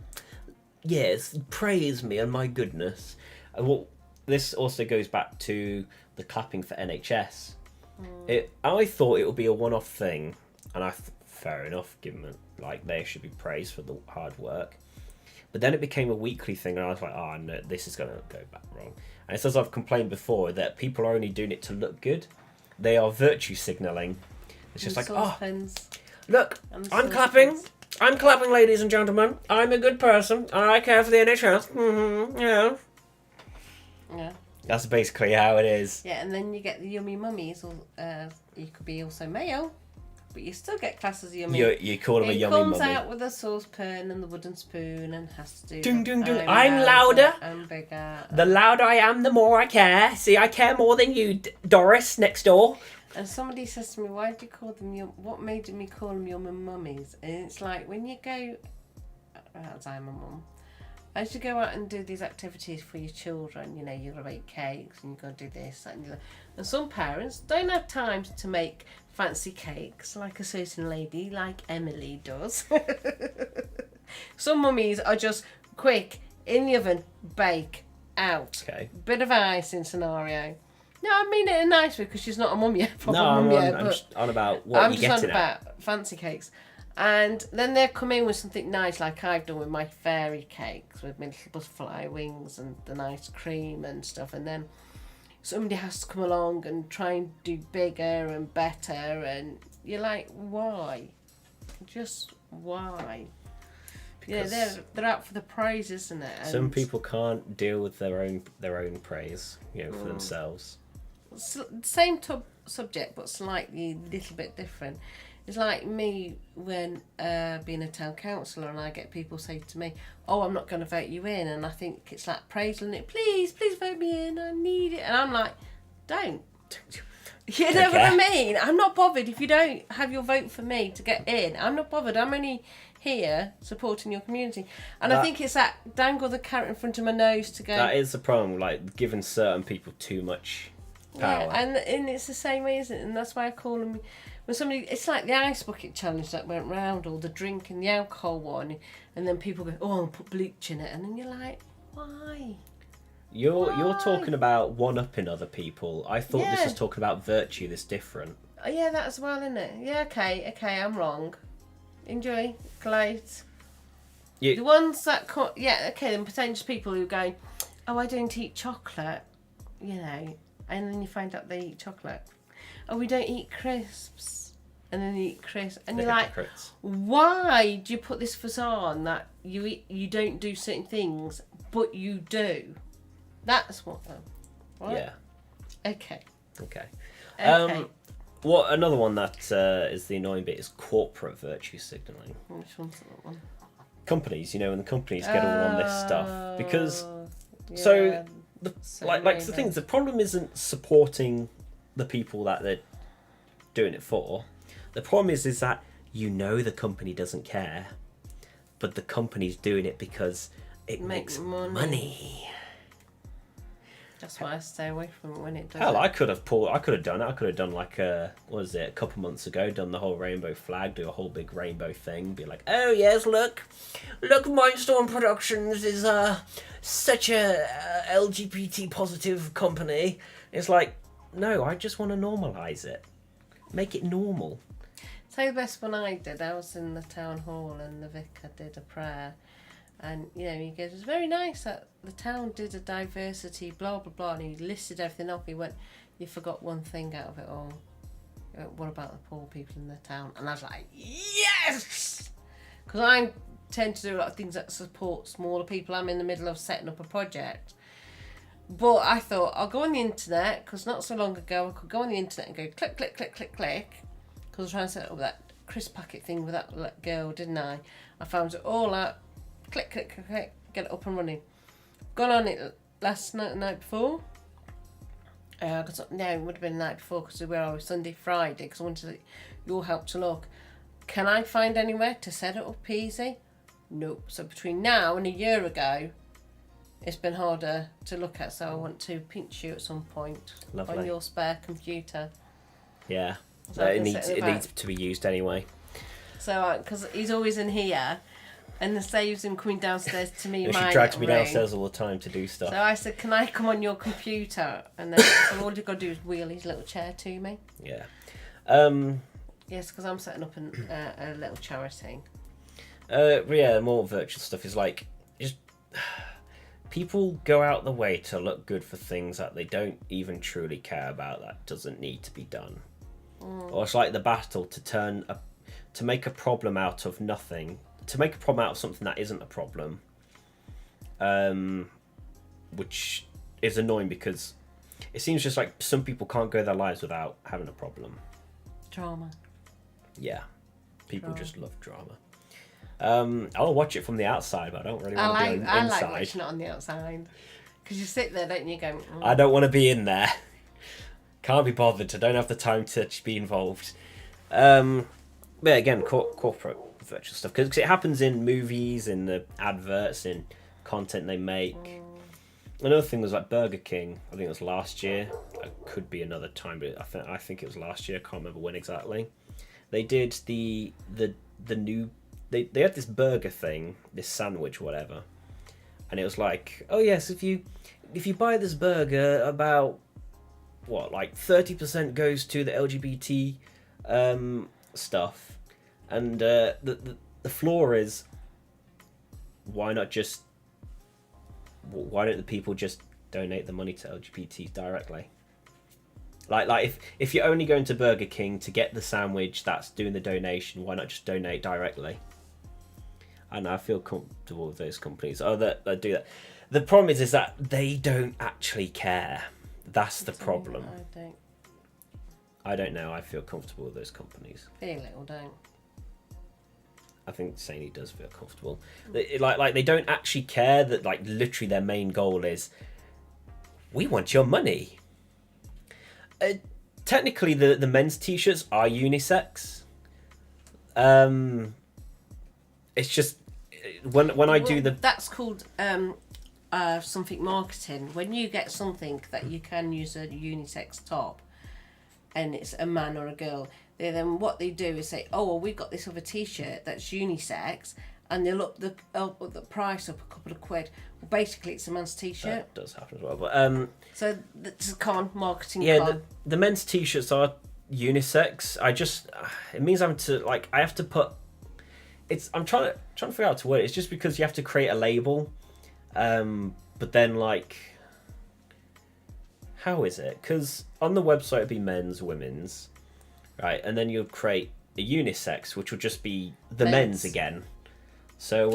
yes, praise me and my goodness. Well, this also goes back to the clapping for NHS. I thought it would be a one-off thing, and fair enough, given that, like, they should be praised for the hard work. But then it became a weekly thing, and I was like, oh no, this is going to go back wrong. And it's as I've complained before, that people are only doing it to look good. They are virtue signalling. It's just like, oh, look, I'm clapping. I'm clapping, ladies and gentlemen. I'm a good person. I care for the NHS. Mm-hmm. Yeah. Yeah. That's basically how it is. Yeah, and then you get the yummy mummies, or you could be also male, but you still get classed as a yummy. You call them a yummy mummy. He comes out with a saucepan and the wooden spoon and has to do... Ding, ding, ding. I'm louder. I'm bigger. The louder I am, the more I care. See, I care more than you, Doris, next door. And somebody says to me, why did you call them what made me call them yummy mummies? And it's like, when you go... As I'm a mum. As you go out and do these activities for your children, you know, you're going to make cakes and you're going to do this, that, and the other. And some parents don't have time to make fancy cakes like a certain lady, like Emily does. Some mummies are just quick, in the oven, bake, out. Okay. Bit of icing scenario. No, I mean it in a nice way, because she's not a mum yet. I'm just on about what you're getting at. I'm just on about fancy cakes. And then they'll come in with something nice, like I've done with my fairy cakes, with my little butterfly wings and the nice cream and stuff. And then somebody has to come along and try and do bigger and better. And you're like, why? Just why? Because they're out for the praise, isn't it? And some people can't deal with their own praise, for themselves. Same subject, but slightly little bit different. It's like me when being a town councillor, and I get people say to me, oh, I'm not going to vote you in. And I think it's like praising it. Please vote me in. I need it. And I'm like, don't. You know what I mean? I'm not bothered if you don't have your vote for me to get in. I'm not bothered. I'm only here supporting your community. And I think it's that dangle the carrot in front of my nose to go. That is the problem, like giving certain people too much power. Yeah, and it's the same way, isn't it? And that's why I call them... When somebody, it's like the ice bucket challenge that went round, or the drink and the alcohol one, and then people go, oh, I'll put bleach in it, and then you're like, why? You're talking about one-upping other people. I thought this was talking about virtue. That's different. Oh, yeah, that as well, isn't it? Yeah, okay, I'm wrong. Enjoy, glide. The ones that, then potential people who are going, oh, I don't eat chocolate, and then you find out they eat chocolate. Oh, we don't eat crisps. And then you eat crisps. And you're like, why do you put this facade that you don't do certain things, but you do? That's what, though. Right? Yeah. Okay. Another one that is the annoying bit is corporate virtue signalling. Which one's that one? Companies, when the companies get all on this stuff. Because, the things, the problem isn't supporting the people that they're doing it for. The problem is that the company doesn't care, but the company's doing it because it makes money. That's why I stay away from it when it does. Hell, I could have done it. I could have done a couple months ago, done the whole rainbow flag, do a whole big rainbow thing, be like, oh yes, look, Mindstorm Productions is such a LGBT positive company. It's like, no, I just want to normalise it. Make it normal. So the best one I did, I was in the town hall and the vicar did a prayer. And, he goes, it's very nice that the town did a diversity, blah, blah, blah. And he listed everything up. He went, you forgot one thing out of it all. What about the poor people in the town? And I was like, yes! Because I tend to do a lot of things that support smaller people. I'm in the middle of setting up a project. But I thought, I'll go on the internet, because not so long ago I could go on the internet and go click, click, click, click, click, because I was trying to set up that crisp packet thing with that girl, didn't I? I found it all out, click, click, click, click, get it up and running. Gone on it last night, the night before. No, it would have been the night before, because we were on Sunday, Friday, because I wanted your help to look. Can I find anywhere to set it up easy? Nope. So between now and a year ago, it's been harder to look at, so I want to pinch you at some point. Lovely. On your spare computer. Yeah, it needs to be used anyway. So, because he's always in here, And the saves him coming downstairs to me. She drags me downstairs all the time to do stuff. So I said, "Can I come on your computer?" And then so all you've got to do is wheel his little chair to me. Yeah. Yes, because I'm setting up a little charity. Yeah, more virtual stuff is like just people go out the way to look good for things that they don't even truly care about. That doesn't need to be done. Or it's like the battle to make a problem out of nothing, to make a problem out of something that isn't a problem, which is annoying because it seems just like some people can't go their lives without having a problem. Drama. Yeah, people just love drama. I'll watch it from the outside, but I don't really want to be inside. I like watching it on the outside. Because you sit there, don't you, go... I don't want to be in there. Can't be bothered. I don't have the time to be involved. But again, corporate virtual stuff. Because it happens in movies, in the adverts, in content they make. Another thing was like Burger King. I think it was last year. It could be another time, but I think it was last year. I can't remember when exactly. They did the new... They had this burger thing, this sandwich, whatever, and it was like, oh yes, if you buy this burger, about what, like 30% goes to the LGBT stuff, and the flaw is, why don't the people just donate the money to LGBTs directly? Like if you're only going to Burger King to get the sandwich that's doing the donation, why not just donate directly? And I feel comfortable with those companies that do that. The problem is that they don't actually care. That's the problem. I don't know. I feel comfortable with those companies. Feel it or don't. I think Sony does feel comfortable. Like they don't actually care that like literally their main goal is, we want your money. Technically, the men's t-shirts are unisex. It's just when I do the... That's called something marketing. When you get something that you can use a unisex top, and it's a man or a girl, then what they do is say, oh, well, we've got this other t-shirt that's unisex, and they'll up the price up a couple of quid. Well, basically, it's a man's t-shirt. That does happen as well. But so that's a marketing. Yeah, the men's t-shirts are unisex. It means I have to put... I'm trying to figure out how to word it. It's just because you have to create a label, but then like, how is it? Because on the website it'd be men's, women's, right? And then you'll create a unisex, which will just be the men's again. So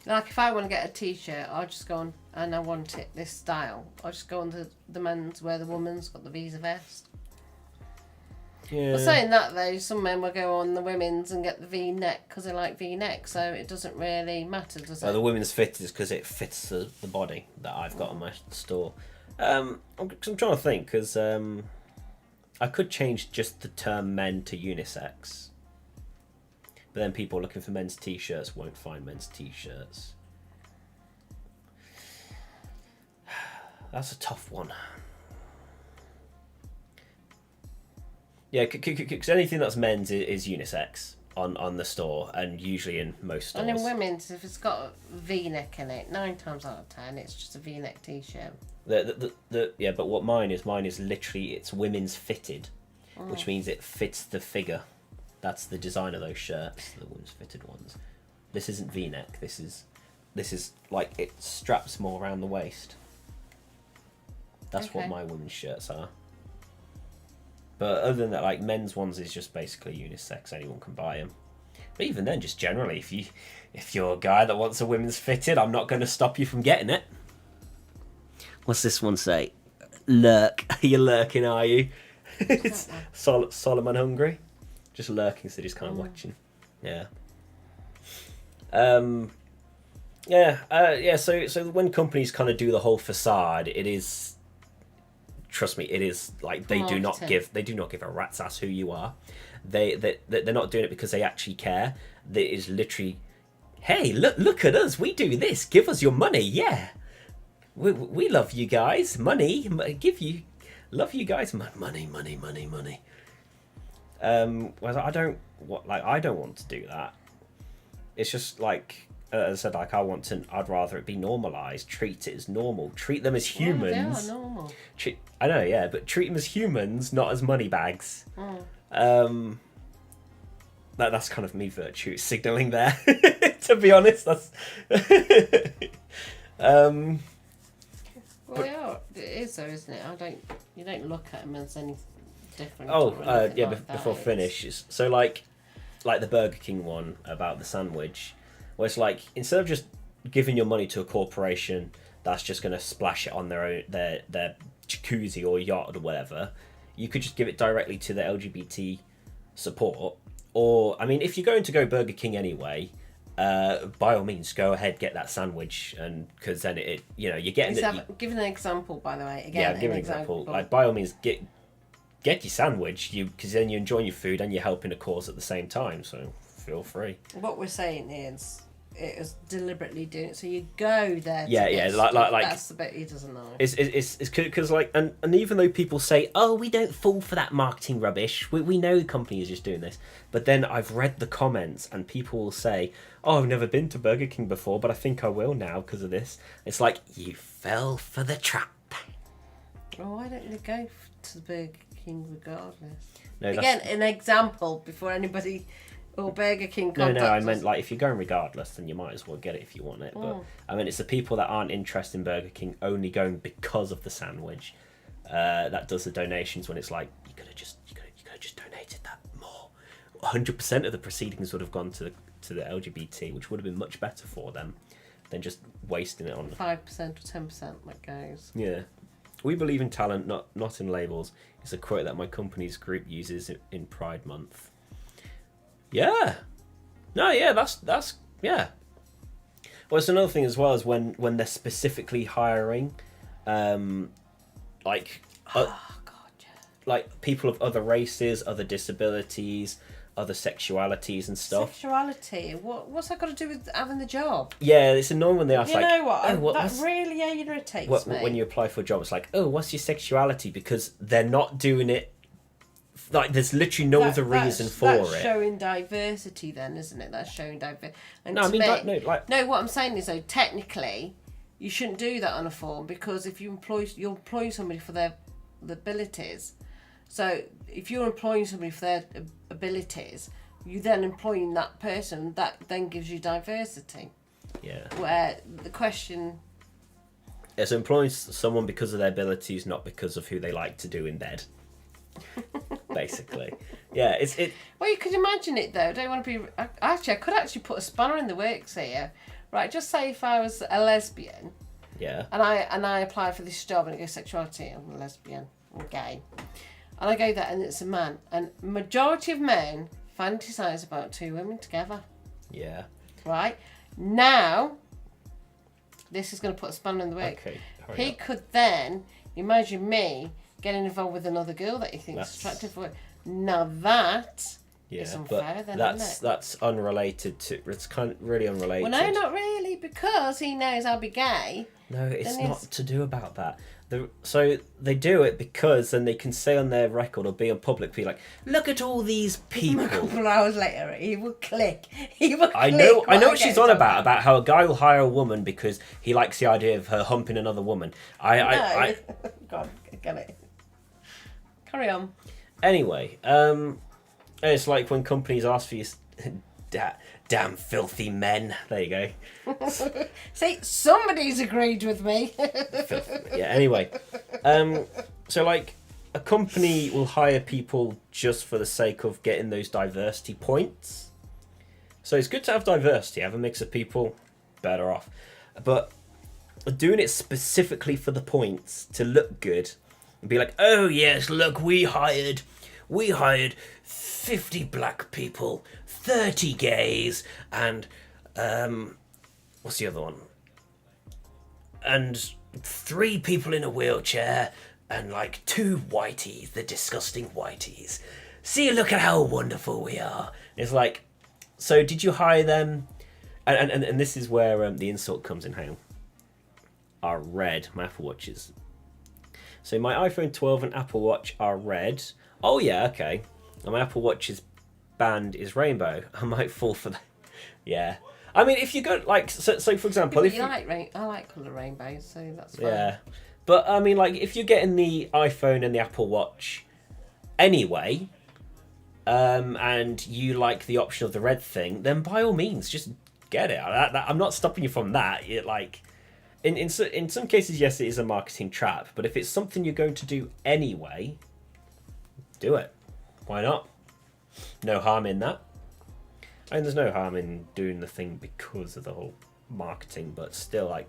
like if I want to get a t-shirt, I'll just go on and I want it this style. I'll just go on to the men's where the woman's got the Visa vest. Yeah. But saying that though, some men will go on the women's and get the V-neck because they like V-neck, so it doesn't really matter, does it? The women's fit is because it fits the body that I've got on my store. I'm trying to think because I could change just the term men to unisex, but then people looking for men's t-shirts won't find men's t-shirts. That's a tough one. Yeah, because anything that's men's is unisex on the store, and usually in most stores. And in women's, if it's got a V-neck in it, 9 times out of 10, it's just a V-neck t-shirt. Yeah, but what mine is literally, it's women's fitted, which means it fits the figure. That's the design of those shirts, the women's fitted ones. This isn't V-neck. This is like it straps more around the waist. That's what my women's shirts are. But other than that, like men's ones is just basically unisex. Anyone can buy them. But even then, just generally, if you're a guy that wants a women's fitted, I'm not going to stop you from getting it. What's this one say? Lurk. You're lurking, are you? It's Solomon hungry. Just lurking, so just kind of watching. Yeah. So when companies kind of do the whole facade, it is. Trust me, it is like they do not give a rat's ass who you are. They're not doing it because they actually care. It is literally, hey, look at us, we do this. Give us your money, yeah. We love you guys. Money, love you guys. Money. Whereas I don't want to do that. it's just like, as I said, like I'd rather it be normalized. Treat it as normal. Treat them as humans. They are normal. I know, yeah, but treat them as humans, not as money bags. That's kind of me virtue signaling there. To be honest, that's. Well, yeah, it is though, isn't it? You don't look at them as any different. Before finish, so like the Burger King one about the sandwich, where it's like, instead of just giving your money to a corporation that's just going to splash it on their jacuzzi or yacht or whatever, you could just give it directly to the LGBT support. Or, I mean, if you're going to go Burger King anyway, by all means, go ahead, get that sandwich, and because then you're getting it. Give an example, by the way. Again, give an example. Like, by all means, get your sandwich, because then you're enjoying your food and you're helping a cause at the same time. So feel free. What we're saying is, it is deliberately doing it, so you go there. Like that's the bit he doesn't know. It's because like, and even though people say, oh, we don't fall for that marketing rubbish, we know the company is just doing this, but then I've read the comments and people will say, oh, I've never been to Burger King before, but I think I will now because of this. It's like, you fell for the trap. Well, why don't they go to the Burger King regardless? No, again, an example before anybody. Or Burger King contacts I meant like, if you're going regardless, then you might as well get it if you want it. But I mean, it's the people that aren't interested in Burger King only going because of the sandwich that does the donations, when it's like, you could have just donated that more. 100% of the proceedings would have gone to the LGBT, which would have been much better for them than just wasting it on 5% or 10% that goes. Yeah. We believe in talent, not in labels. It's a quote that my company's group uses in Pride Month. Yeah. No, yeah, that's yeah. Well, it's another thing as well, is when they're specifically hiring, like people of other races, other disabilities, other sexualities and stuff. Sexuality? What's that got to do with having the job? Yeah, it's annoying when they ask, you like, know what? That really irritates me. When you apply for a job, it's like, oh, what's your sexuality? Because they're not doing it. Like, there's literally no other reason for it. That's showing diversity, then, isn't it? That's showing diversity. No, I mean, no. What I'm saying is, though, technically, you shouldn't do that on a form, because if you're employing somebody for their abilities. So if you're employing somebody for their abilities, you then employing that person. That then gives you diversity. Yeah. Where the question. It's employing someone because of their abilities, not because of who they like to do in bed. Basically, yeah. Well, you could imagine it though. I don't want to be. I could actually put a spanner in the works here, right? Just say if I was a lesbian, yeah, and I apply for this job and it goes sexuality, I'm a lesbian, I'm gay, and I go there and it's a man, and majority of men fantasize about two women together. Yeah. Right now, this is going to put a spanner in the works. Okay. He could then imagine me getting involved with another girl that he thinks is attractive. Now that is unfair, then, isn't it? That's unrelated to. It's kind of really unrelated. Well, no, not really, because he knows I'll be gay. No, it's not to do about that. So they do it because then they can say on their record or be on public, be like, look at all these people. A couple of hours later, he will click. I know what she's on about how a guy will hire a woman because he likes the idea of her humping another woman. God, get it. Carry on. Anyway, it's like when companies ask for you, damn filthy men. There you go. See, somebody's agreed with me. Yeah. Anyway, so like a company will hire people just for the sake of getting those diversity points. So it's good to have diversity, have a mix of people, better off. But doing it specifically for the points to look good. And be like, oh yes, look, we hired 50 black people, 30 gays, and what's the other one? And 3 people in a wheelchair, and like 2 whiteys, the disgusting whiteys. See, look at how wonderful we are. It's like, so did you hire them? And this is where the insult comes in. Hang on. Are red. My Apple Watch is. So my iPhone 12 and Apple Watch are red. Oh yeah, okay. And my Apple Watch's band is rainbow. I might fall for that. Yeah. I mean, if you go like so for example, if I like colour rainbows, so that's fine. yeah, but I mean, like if you're getting the iPhone and the Apple Watch anyway, and you like the option of the red thing, then by all means, just get it. I'm not stopping you from that. It like, in some cases, yes, it is a marketing trap. But if it's something you're going to do anyway, do it. Why not? No harm in that. I mean, there's no harm in doing the thing because of the whole marketing, but still, like,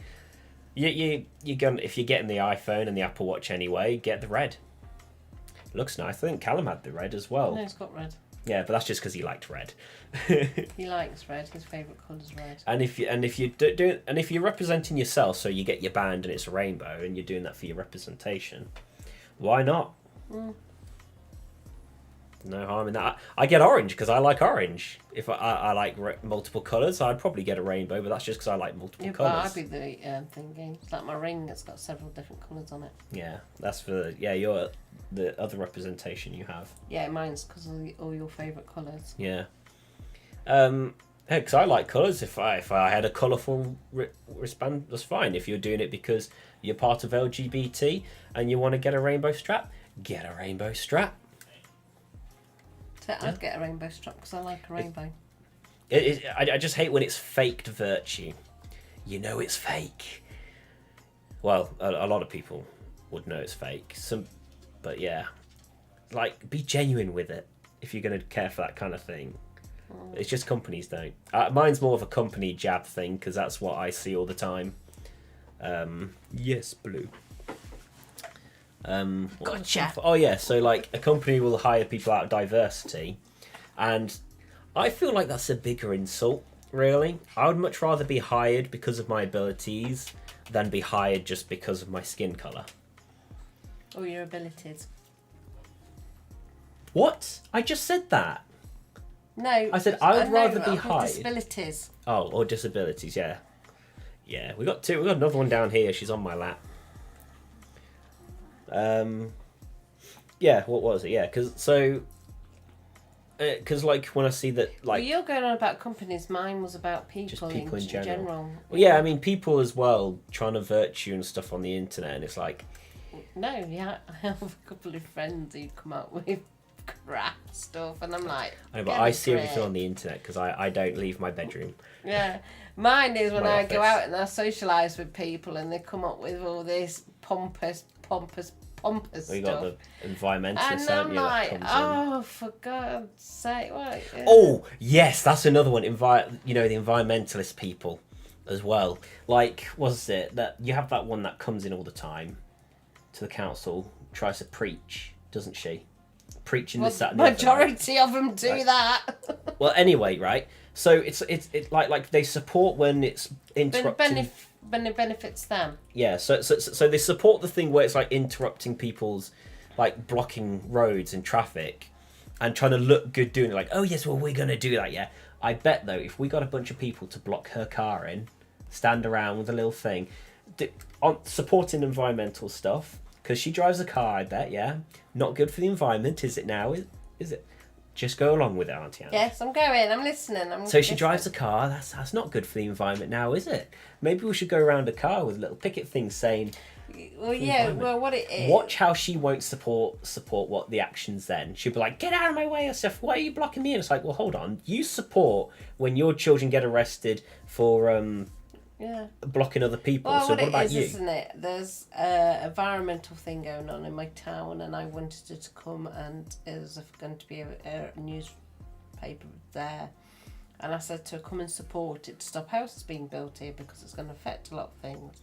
you're gonna, if you're getting the iPhone and the Apple Watch anyway, get the red. It looks nice. I think Callum had the red as well. No, it's got red. Yeah, but that's just because he liked red. He likes red. His favourite colour is red. And if you're representing yourself, so you get your band and it's a rainbow, and you're doing that for your representation, why not? No harm in that. I get orange because I like orange. If I like multiple colours, I'd probably get a rainbow, but that's just because I like multiple colours. I'd be the thingy. It's like my ring that's got several different colours on it. Yeah, that's for the other representation you have. Yeah, mine's because of all your favourite colours. Yeah. Because I like colours. If I had a colourful wristband, that's fine. If you're doing it because you're part of LGBT and you want to get a rainbow strap, get a rainbow strap. So I'd get a rainbow strap because I like a rainbow. I just hate when it's faked virtue. You know it's fake. Well, a lot of people would know it's fake. But yeah, like be genuine with it if you're going to care for that kind of thing. It's just companies don't. Mine's more of a company jab thing because that's what I see all the time. Yes, blue. Gotcha. Oh yeah, so like a company will hire people out of diversity, and I feel like that's a bigger insult. Really, I would much rather be hired because of my abilities than be hired just because of my skin color. Or your abilities. What? I just said that. No. I said I would rather be hired. Disabilities. Oh, or disabilities. Yeah. Yeah, we got two. We got another one down here. She's on my lap. Yeah, what was it? Yeah, because like when I see that, like, well, you're going on about companies. Mine was about people, just people in general. Well, yeah, I mean people as well trying to virtue and stuff on the internet, and it's like, no, yeah, I have a couple of friends who come out with crap stuff, and I'm like, I know, but I see everything on the internet because I don't leave my bedroom. Yeah, mine is when My I office. go out and I socialise with people, and they come up with all this pompous We stuff. got the environmentalists, And haven't I'm you? like, that comes in. oh, for God's sake, what? Oh, yes, that's another one. The environmentalist people as well. Like, was it that you have that one that comes in all the time to the council, tries to preach, doesn't she? Preaching this, that, and the other, majority of them do Right. that. Well, anyway, right? So it's like they support when it's interrupting. When it benefits them. Yeah, so they support the thing where it's like interrupting people's, like blocking roads and traffic, and trying to look good doing it. Like, oh yes, well we're gonna do that. Yeah, I bet though if we got a bunch of people to block her car in, stand around with a little thing, on supporting environmental stuff because she drives a car. I bet, yeah, not good for the environment, is it now? Is it? Just go along with it, Auntie Ange. Yes, I'm going. I'm listening. So she drives a car. That's not good for the environment now, is it? Maybe we should go around a car with little picket things saying. Well, yeah. Well, what it is. Watch how she won't support what the actions. Then she'll be like, "Get out of my way, yourself! Why are you blocking me?" And it's like, well, hold on. You support when your children get arrested for blocking other people. Well, so what what about is, you? Isn't it? There's an environmental thing going on in my town, and I wanted her to come, and there's going to be a newspaper there, and I said to her, come and support it to stop houses being built here because it's going to affect a lot of things,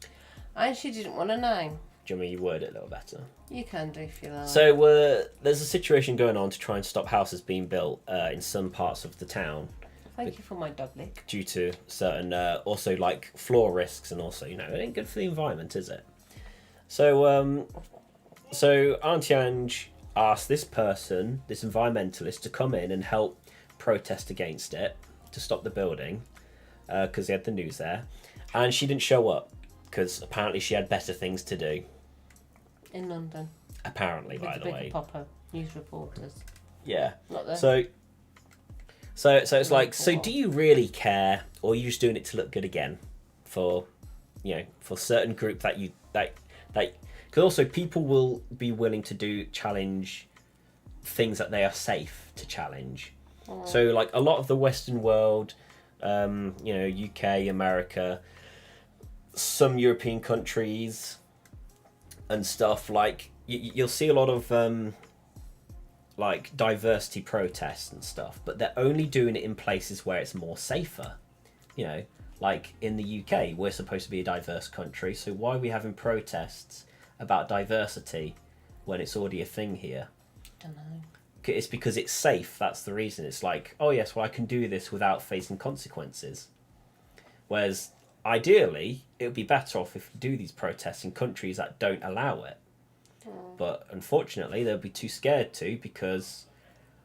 and she didn't want to know. Do you mean you word it a little better? You can do if you like. So there's a situation going on to try and stop houses being built in some parts of the town. Thank you for my dog lick. Due to certain also like floor risks, and also it ain't good for the environment, is it? So Auntie Ange asked this person, this environmentalist, to come in and help protest against it to stop the building because they had the news there, and she didn't show up because apparently she had better things to do. In London. Apparently, With by the way. Popper news reporters. Yeah. Not there. So it's like, so do you really care, or are you just doing it to look good again, for certain group that because also people will be willing to challenge things that they are safe to challenge. So like a lot of the Western world, UK, America, some European countries and stuff, like you'll see a lot of like diversity protests and stuff, but they're only doing it in places where it's more safer. Like in the UK, we're supposed to be a diverse country, so why are we having protests about diversity when it's already a thing here? Don't know. It's because it's safe. That's the reason. It's like, oh yes, well I can do this without facing consequences. Whereas ideally, it would be better off if you do these protests in countries that don't allow it. But unfortunately, they'll be too scared to, because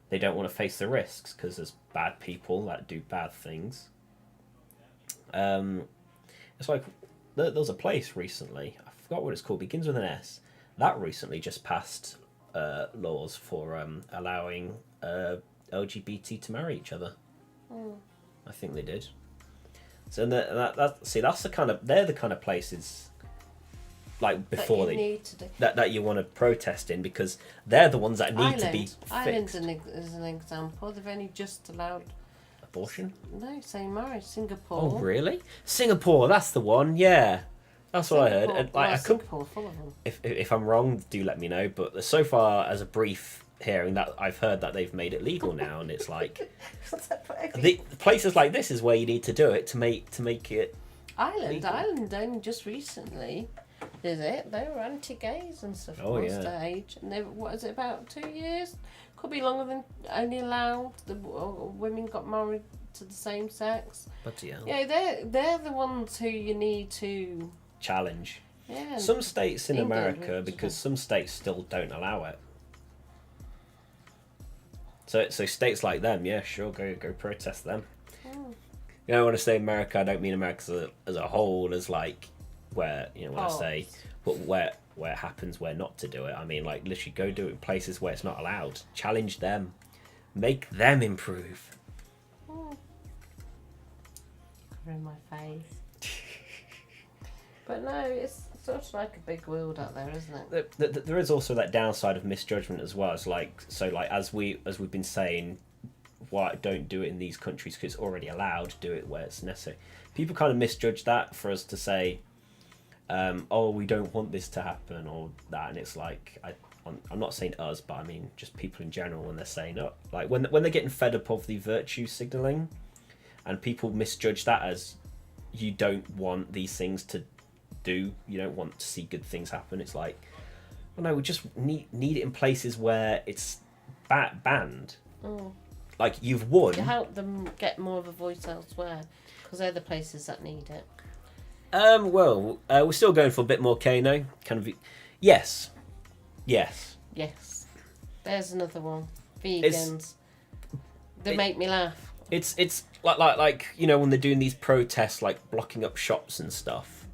they don't want to face the risks, because there's bad people that do bad things. It's like there's a place recently, I forgot what it's called, begins with an S, that recently just passed laws for allowing LGBT to marry each other. I think they did. So that's the kind of, they're the kind of places like before that you want to protest in, because they're the ones that need to be fixed. Ireland's is an example. They've only just allowed abortion. No, same marriage. Singapore. Oh really? Singapore, that's the one. Yeah, that's what I heard. And, like, Singapore, full of them. If I'm wrong, do let me know. But so far, as a brief hearing, that I've heard that they've made it legal now, and it's like the places like this is where you need to do it to make it. Ireland only just recently did it. They were anti-gays and stuff. Oh yeah. Stage, and they, what is it, about 2 years? Could be longer than only allowed. The women got married to the same sex. But yeah. Yeah, they're the ones who you need to challenge. Yeah. Some states in England, America, because some states still don't allow it. So states like them, yeah, sure, go protest them. When I say America, I don't mean America as a whole, as like where, when I say, but where it happens, where not to do it. I mean, like, literally go do it in places where it's not allowed. Challenge them. Make them improve. Covering my face. But no, it's sort of like a big world out there, isn't it? There is also that downside of misjudgment as well. It's like, as we've been saying, why don't do it in these countries because it's already allowed, do it where it's necessary. People kind of misjudge that for us to say, we don't want this to happen or that, and it's like, I'm not saying us, but I mean just people in general, when they're saying, like when they're getting fed up of the virtue signalling, and people misjudge that as you don't want these things to do, you don't want to see good things happen. It's like, well, no, we just need it in places where it's banned. Like, you've won. To help them get more of a voice elsewhere, because they're the places that need it. We're still going for a bit more Caino. Kind of, yes. There's another one. Vegans. They make me laugh. It's like when they're doing these protests, like blocking up shops and stuff,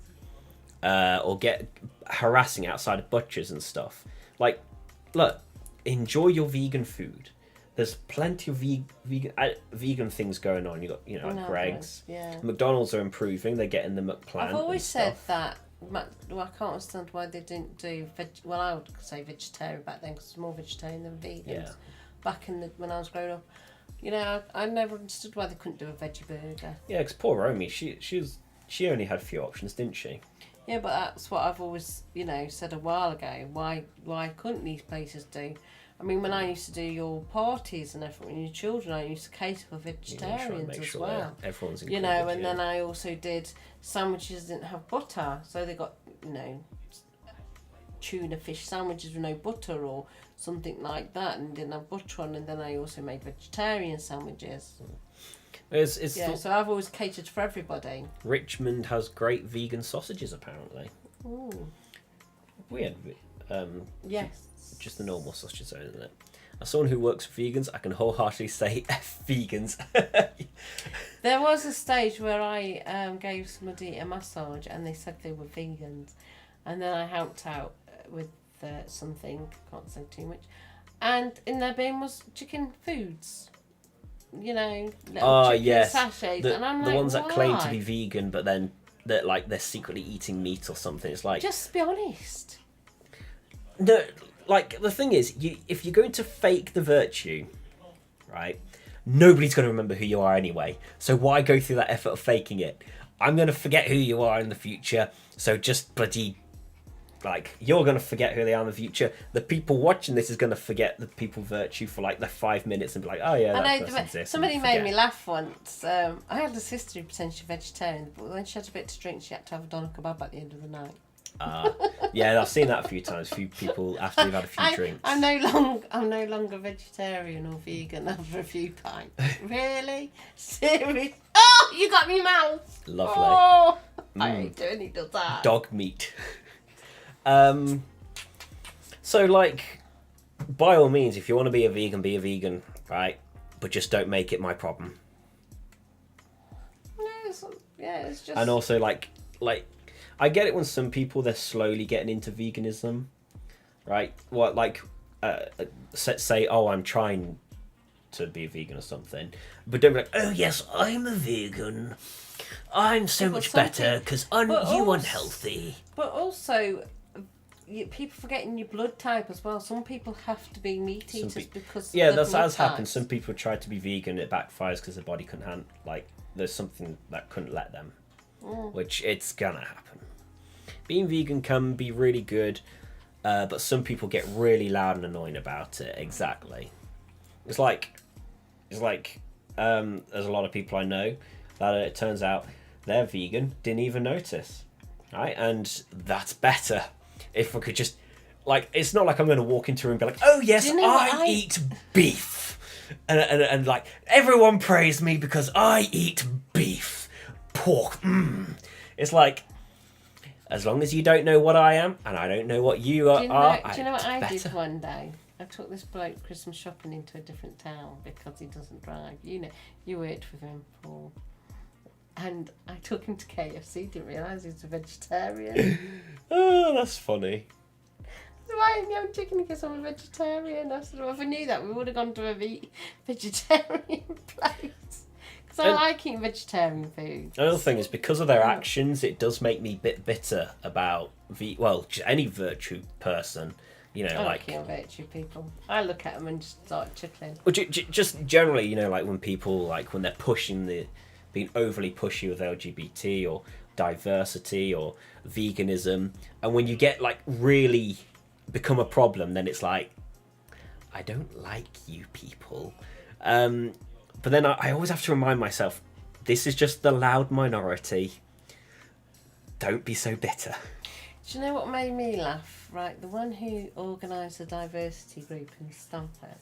or get harassing outside of butchers and stuff. Like, look, enjoy your vegan food. There's plenty of vegan things going on. You got like Greg's. Yeah. McDonald's are improving. They're getting the McPlant. I've always said that. Well, I can't understand why they didn't do well, I would say vegetarian back then, because it's more vegetarian than vegans. Yeah. Back when I was growing up, I never understood why they couldn't do a veggie burger. Yeah, because poor Romy, she only had a few options, didn't she? Yeah, but that's what I've always said a while ago. Why couldn't these places do? I mean, when I used to do your parties and everything, when your children, I used to cater for vegetarians as well. Everyone's included, and then I also did sandwiches that didn't have butter, so they got tuna fish sandwiches with no butter or something like that, and didn't have butter on. And then I also made vegetarian sandwiches. So I've always catered for everybody. Richmond has great vegan sausages, apparently. Ooh. We had Yes. just the normal sausages, isn't it? As someone who works for vegans, I can wholeheartedly say F vegans. There was a stage where I gave somebody a massage and they said they were vegans, and then I helped out with something, can't say too much, and in their bin was chicken foods. little chicken sachets, and I'm like, the ones why? that claim to be vegan, but then they're secretly eating meat or something. It's like, just be honest. No, like the thing is, if you're going to fake the virtue, right? Nobody's going to remember who you are anyway. So why go through that effort of faking it? I'm going to forget who you are in the future. So just bloody, like, you're going to forget who they are in the future. The people watching this is going to forget the people virtue for like the 5 minutes and be like, oh yeah, that person exists. Somebody made me laugh once. I had a sister who pretended she was vegetarian, but when she had a bit to drink, she had to have a doner kebab at the end of the night. Yeah, I've seen that a few times. A few people after they've had a few drinks. I'm no longer vegetarian or vegan after a few pints. Really? Serious? Oh, you got me mouth. Lovely. Oh, I hate it when he does that. Dog meat. So like, by all means, if you want to be a vegan, right? But just don't make it my problem. No, it's just. And also like. I get it when some people, they're slowly getting into veganism, right? What, like, say, oh, I'm trying to be a vegan or something. But don't be like, oh, yes, I'm a vegan. I'm so much better because you unhealthy. But also, people forgetting your blood type as well. Some people have to be meat eaters because that's has happened. Some people tried to be vegan, it backfires because their body couldn't handle, like, there's something that couldn't let them. Which it's gonna happen. Being vegan can be really good, but some people get really loud and annoying about it. Exactly. It's like there's a lot of people I know that it turns out they're vegan, didn't even notice, right? And that's better. If we could just, like, it's not like I'm going to walk into a room and be like, oh yes, I eat beef, and like everyone praise me because I eat beef. Pork. It's like, as long as you don't know what I am and I don't know what you are. Do you know what I did one day? I took this bloke Christmas shopping into a different town because he doesn't drive. You worked with him, Paul. And I took him to KFC. Didn't realise he was a vegetarian. Oh, that's funny. So why didn't you have chicken because I'm a vegetarian? I said, well, if I knew that, we would have gone to a vegetarian place. So I like eating vegetarian food. Another thing is, because of their actions, it does make me a bit bitter about any virtue person. I like virtue people. I look at them and just start chuckling. Well, just generally, like when people, like when they're being overly pushy with LGBT or diversity or veganism, and when you get like really become a problem, then it's like, I don't like you people. But then I always have to remind myself, this is just the loud minority. Don't be so bitter. Do you know what made me laugh? Right, the one who organised the diversity group in Stamford,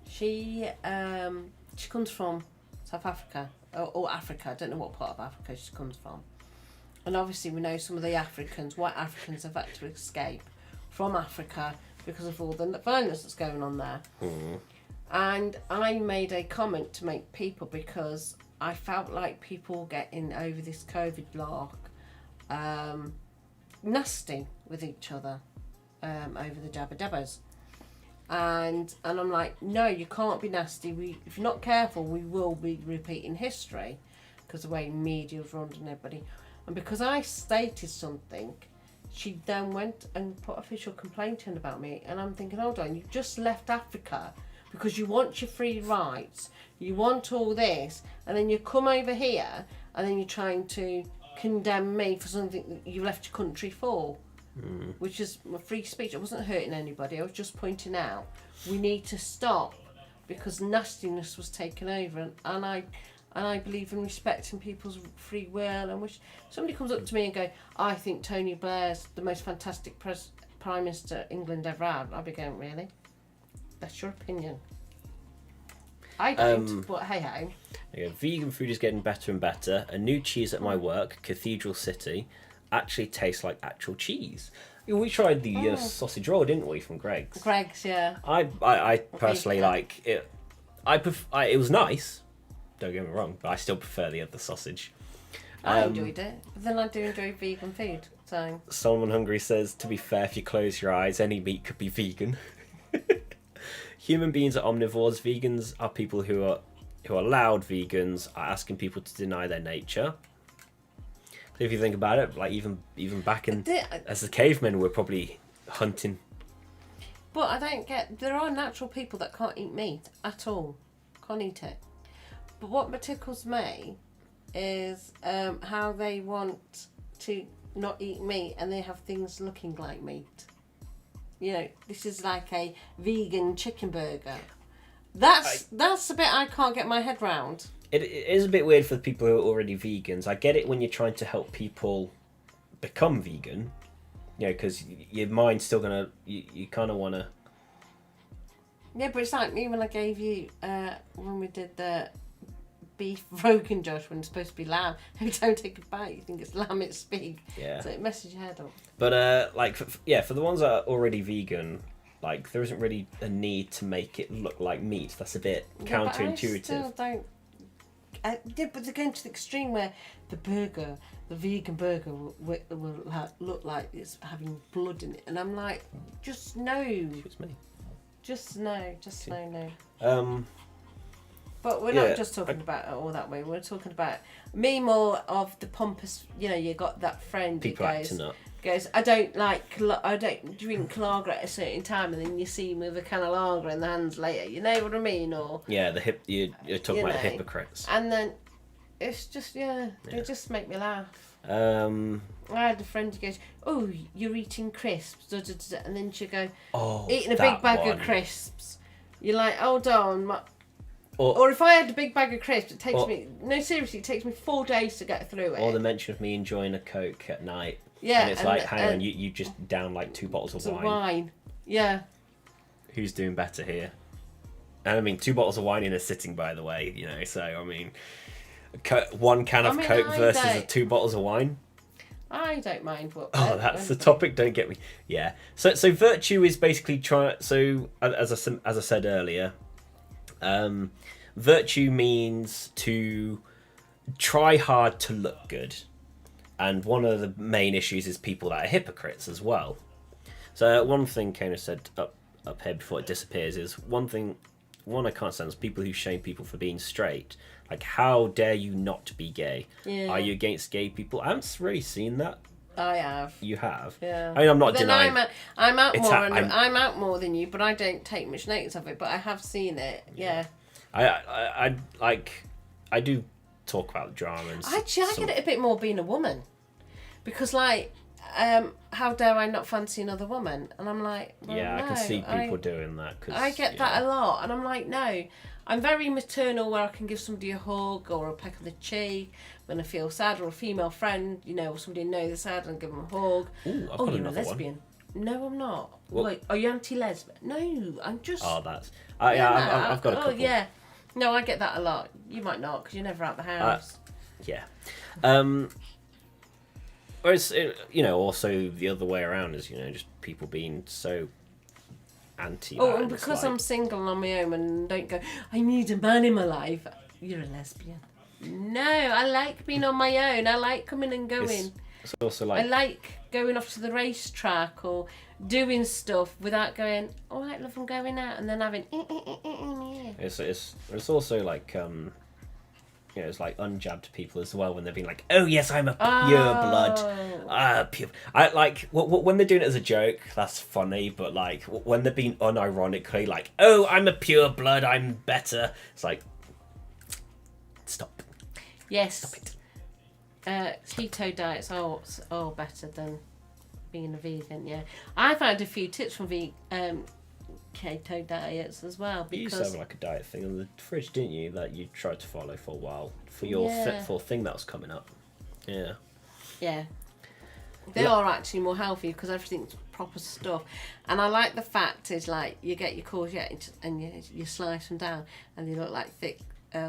she comes from South Africa, or Africa. I don't know what part of Africa she comes from. And obviously we know some of the white Africans have had to escape from Africa because of all the violence that's going on there. Mm. And I made a comment to make people, because I felt like people getting over this COVID block nasty with each other over the jabba dabbas. And I'm like, no, you can't be nasty. If you're not careful, we will be repeating history because the way media's run and everybody. And because I stated something, she then went and put official complaint in about me. And I'm thinking, hold on, you've just left Africa because you want your free rights, you want all this, and then you come over here and then you're trying to condemn me for something that you left your country for, which is my free speech. I wasn't hurting anybody, I was just pointing out we need to stop because nastiness was taken over, and I believe in respecting people's free will. And which somebody comes up to me and go, I think Tony Blair's the most fantastic Prime Minister England ever had, I'll be going, really? That's your opinion. I don't, but hey. Vegan food is getting better and better. A new cheese at my work, Cathedral City, actually tastes like actual cheese. We tried the sausage roll, didn't we, from Greg's? Greg's, yeah. I personally like it. It was nice. Don't get me wrong, but I still prefer the other sausage. I enjoyed it, but then I do enjoy vegan food. So Solomon Hungry says, to be fair, if you close your eyes, any meat could be vegan. Human beings are omnivores. Vegans are people who are who are loud vegans are asking people to deny their nature. If you think about it, like even back in as the cavemen were probably hunting. But I don't get. There are natural people that can't eat meat at all. Can't eat it. But what tickles me is how they want to not eat meat and they have things looking like meat. You know, this is like a vegan chicken burger. That's the bit I can't get my head round. It is a bit weird for the people who are already vegans. I get it when you're trying to help people become vegan, you know, because your mind's still gonna. You kind of want to. Yeah, but it's like me when I gave you when we did the beef Rogan Josh when it's supposed to be lamb. Every time you take a bite, you think it's lamb. It's big. Yeah. So it messes your head up. But like, for the ones that are already vegan. Like, there isn't really a need to make it look like meat. That's a bit counterintuitive. But I still don't. Yeah, but they're going to the extreme where the vegan burger, will look like it's having blood in it, and I'm like, just no. It's me. Just no. No. But we're Yeah, not just talking about it all that way. We're talking about me more of the pompous. You know, you got that friend People who acting up. goes, I don't drink lager at a certain time, and then you see him with a can of lager in the hands later. You know what I mean? Or Yeah, you're talking about know. hypocrites. And then it's just they just make me laugh. I had a friend who goes, "Oh, you're eating crisps," da, da, da, and then she go, Oh, eating a that big bag one. of crisps. You're like, hold on. Or Or if I had a big bag of crisps, it takes me. No, seriously, it takes me 4 days to get through it. or the mention of me enjoying a Coke at night. Yeah, And it's like, hang on, you just down like 2 bottles of some wine. wine. Yeah. Who's doing better here? And I mean, 2 bottles of wine in a sitting, by the way. You know, so I mean, 1 can of Coke versus 2 bottles of wine. I don't mind what. Oh, that's the topic. Don't get me. Yeah. So virtue is basically try. So as I said earlier, virtue means to try hard to look good, and one of the main issues is people that are hypocrites as well. So one thing Caino said up here before it disappears is one I can't stand is people who shame people for being straight. Like, how dare you not be gay? Yeah. Are you against gay people? I haven't really seen that. I have. You have. Yeah. I mean, I'm not But then denying. I'm out It's more. I'm out more than you, but I don't take much notice of it. But I have seen it. Yeah. I do talk about the drama and Actually, I get it a bit more being a woman, because like, how dare I not fancy another woman? And I'm like, well, yeah, no, I can see people doing that. Cause, I get that a lot, and I'm like, no. I'm very maternal, where I can give somebody a hug or a peck on the cheek when I feel sad, or a female friend, you know, or somebody knows they're sad, and give them a hug. Ooh, I've got you're a another one. lesbian. No, I'm not. What? Wait, are you anti-lesbian? No, I'm just. Oh, that's. I've got a couple. Oh, yeah. No, I get that a lot. You might not, because you're never out the house. Yeah. Whereas, you know, also the other way around is, you know, just people being so anti. Oh, and because I'm single and on my own and don't go, I need a man in my life, you're a lesbian. No, I like being on my own. I like coming and going. It's also like. I like going off to the racetrack or doing stuff without going, all right, love, I'm going out, and then having. It's also like you know, it's like unjabbed people as well when they've been like, oh yes, I'm a pure blood, pure. I like when they're doing it as a joke, that's funny, but like when they're being unironically like, oh, I'm a pure blood, I'm better. It's like, stop. Yes. Stop it. Keto diets are better than being a vegan. Yeah, I've had a few tips from keto diets as well. You used to Because have like a diet thing in the fridge, didn't you? That you tried to follow for a while for your Fit For thing that was coming up. Yeah. yeah, they are actually more healthy because everything's proper stuff. And I like the fact is like you get your courgette and you slice them down and they look like thick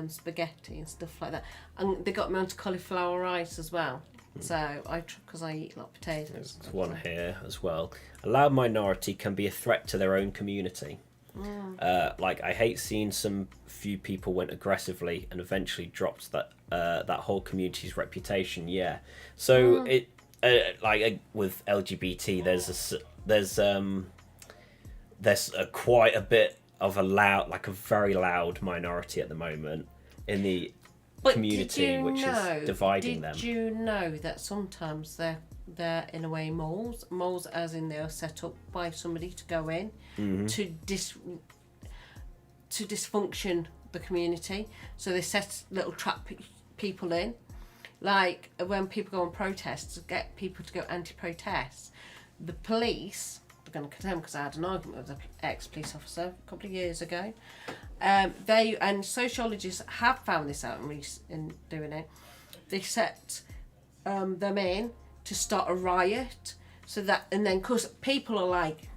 spaghetti and stuff like that. And they got me onto cauliflower rice as well. So because I eat a lot of potatoes. There's one here as well. A loud minority can be a threat to their own community. Like, I hate seeing some few people went aggressively and eventually dropped that whole community's reputation. Yeah. So it with LGBT, there's quite a bit of a very loud minority at the moment. in the But community, did you which know, is dividing them. Did you know that sometimes they're in a way moles as in they're set up by somebody to go in to dysfunction the community, so they set little trap people in, like when people go on protests to get people to go anti-protest. The police, they're going to condemn because I had an argument with an ex-police officer a couple of years ago. They and sociologists have found this out in doing it. They set them in to start a riot, so that, and then because people are like,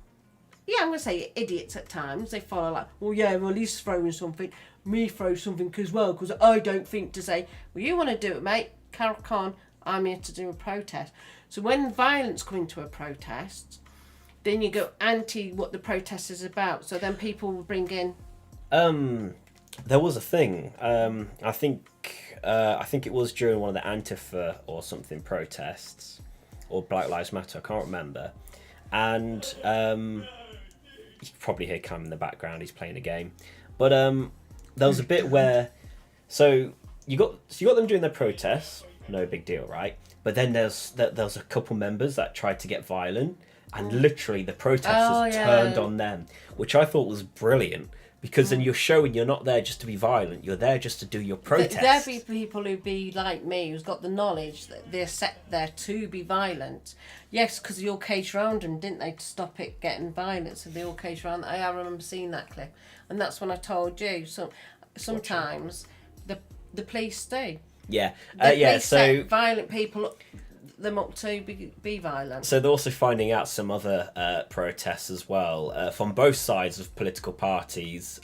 yeah, I'm going to say idiots at times. They follow like, well, yeah, well, he's throwing something, me throw something as well, because I don't think to say, well, you want to do it, mate, carry on, I'm here to do a protest. So when violence comes into a protest, then you go anti what the protest is about. So then people will bring in... There was a thing, I think it was during one of the Antifa or something protests, or Black Lives Matter, I can't remember, and you can probably hear Cam in the background, he's playing a game, but there was a bit where, so you got them doing their protests, no big deal, right? But then there's a couple members that tried to get violent, and literally the protesters turned on them, which I thought was brilliant. Because then you're showing you're not there just to be violent, you're there just to do your protest. There be people who be like me, who's got the knowledge that they're set there to be violent. Yes, because they all caged around them, didn't they, to stop it getting violent? So they all caged around. I remember seeing that clip. And that's when I told you, so sometimes the police do. Yeah. The police set violent people them up to be violent. So they're also finding out some other protests as well from both sides of political parties,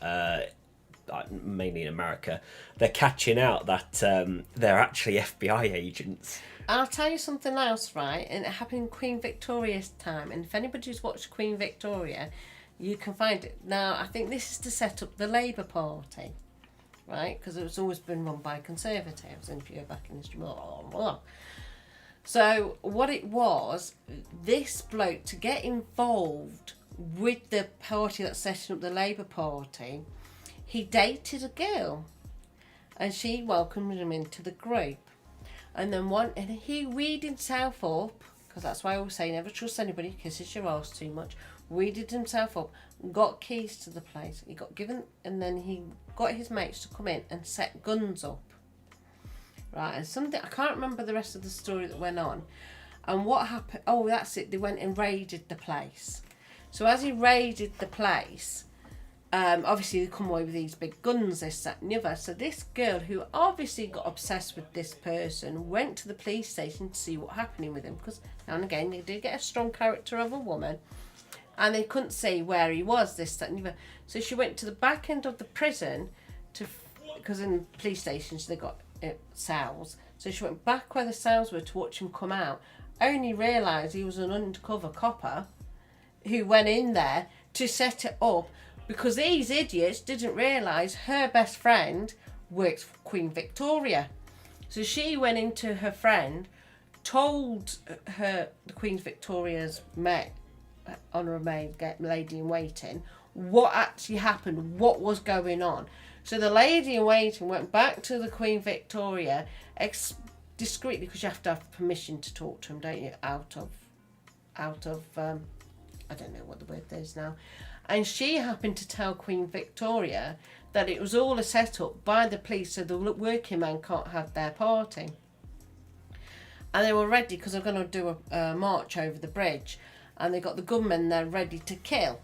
mainly in America. They're catching out that they're actually FBI agents. I'll tell you something else, right? And it happened in Queen Victoria's time. And if anybody's watched Queen Victoria, you can find it. Now, I think this is to set up the Labour Party, right? Because it's always been run by Conservatives. And if you go back in history, blah, blah, blah. So what it was, this bloke, to get involved with the party that's setting up the Labour Party, he dated a girl and she welcomed him into the group. And then he weeded himself up, because that's why I always say never trust anybody, kisses your arse too much, weeded himself up, got keys to the place, he got given, and then he got his mates to come in and set guns up. Right, and something, I can't remember the rest of the story that went on. And what happened, oh, that's it, they went and raided the place. So as he raided the place, obviously they come away with these big guns, this, that and the other. So this girl, who obviously got obsessed with this person, went to the police station to see what happening with him. Because now and again, they do get a strong character of a woman. And they couldn't say where he was, this, that and the other. So she went to the back end of the prison, because in police stations they got cells. So she went back where the cells were to watch him come out. Only realised he was an undercover copper who went in there to set it up, because these idiots didn't realise her best friend works for Queen Victoria. So she went into her friend, told her, the Queen Victoria's honourable maid, lady in waiting, what actually happened, what was going on. So the lady in waiting went back to the Queen Victoria discreetly, because you have to have permission to talk to him, don't you? Out of I don't know what the word is now. And she happened to tell Queen Victoria that it was all a set-up by the police, so the working man can't have their party. And they were ready, because they're going to do a march over the bridge, and they got the gunmen there ready to kill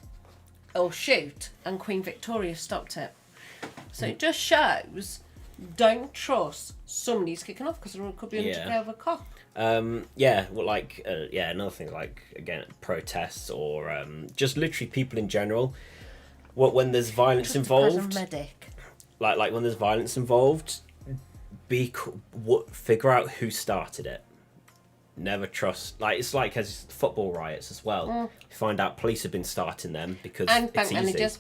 or shoot, and Queen Victoria stopped it. So it just shows, don't trust somebody's kicking off, because there could be an undercover cop. Another thing, like, again, protests or just literally people in general. When there's violence involved, medic. like when there's violence involved, figure out who started it. Never trust. Like, it's like as football riots as well. You find out police have been starting them because and it's easy.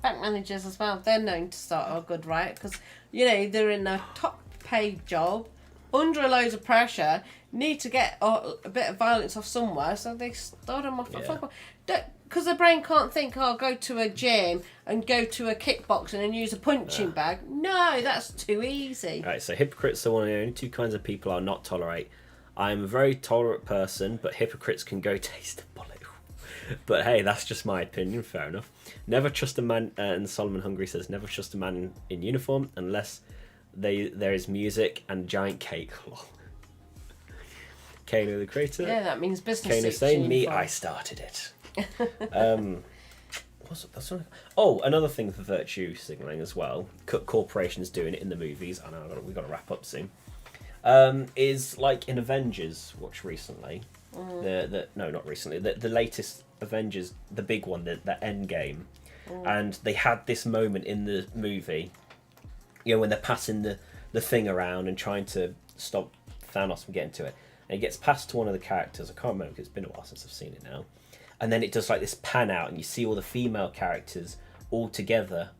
Bank managers as well, they're known to start a good riot, because, you know, they're in a top paid job, under a load of pressure, need to get a bit of violence off somewhere, so they start them off at football. Because the brain can't think, oh, go to a gym and go to a kickboxing and use a punching bag. No, that's too easy. Right, so hypocrites are one of the only two kinds of people I'll not tolerate. I'm a very tolerant person, but hypocrites can go taste a bullet. But hey, that's just my opinion, fair enough. Never trust a man, and Solomon Hungry says, never trust a man in uniform unless there is music and giant cake. Caino the creator. Yeah, that means business. Caino saying, me, I started it. Another thing for virtue signaling as well, corporations doing it in the movies, I know we've got to wrap up soon, is like in Avengers, watched recently, not recently, the latest Avengers, the big one, the end game, and they had this moment in the movie, when they're passing the thing around and trying to stop Thanos from getting to it, and it gets passed to one of the characters. I can't remember because it's been a while since I've seen it now. And then it does like this pan out, and you see all the female characters all together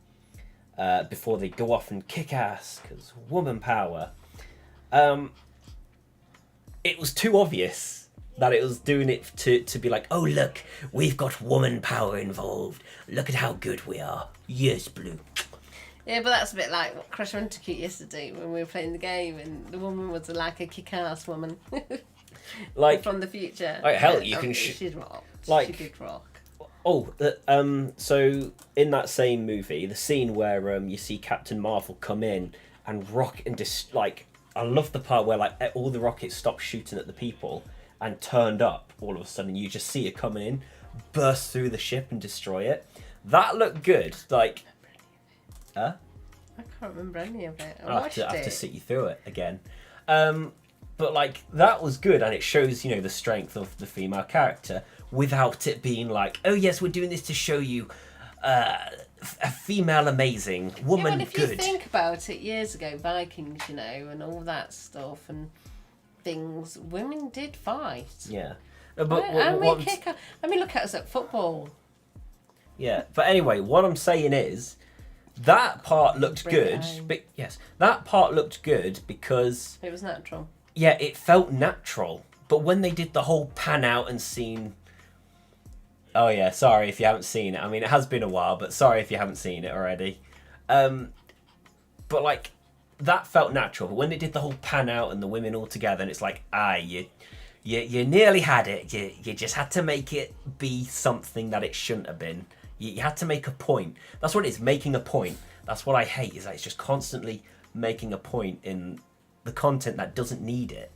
before they go off and kick ass because woman power. It was too obvious that it was doing it to be like, oh look, we've got woman power involved. Look at how good we are. Yes, Blue. Yeah, but that's a bit like what Crash Bandicoot used to do when we were playing the game, and the woman was like a kick-ass woman, like from the future. Like hell, you can. She'd rock. Like, she did rock. So in that same movie, the scene where you see Captain Marvel come in and rock and I love the part where like all the rockets stopped shooting at the people and turned up. All of a sudden, you just see it coming in, burst through the ship and destroy it. That looked good. Like, I can't remember any of it. I have to sit you through it again. But like that was good, and it shows the strength of the female character without it being like, oh yes, we're doing this to show you a female amazing woman. If good. You think about it, years ago, Vikings, and all that stuff and things, women did fight. Yeah, kick out. I mean, look at us at football. Yeah, but anyway, what I'm saying is that part looked good. But yes, that part looked good because it was natural. Yeah, it felt natural. But when they did the whole pan out and scene... Oh yeah, sorry if you haven't seen it. I mean, it has been a while, but sorry if you haven't seen it already. But like, that felt natural. But when they did the whole pan out and the women all together, and it's like, you nearly had it. You just had to make it be something that it shouldn't have been. You had to make a point. That's what it is, making a point. That's what I hate, is that it's just constantly making a point in the content that doesn't need it.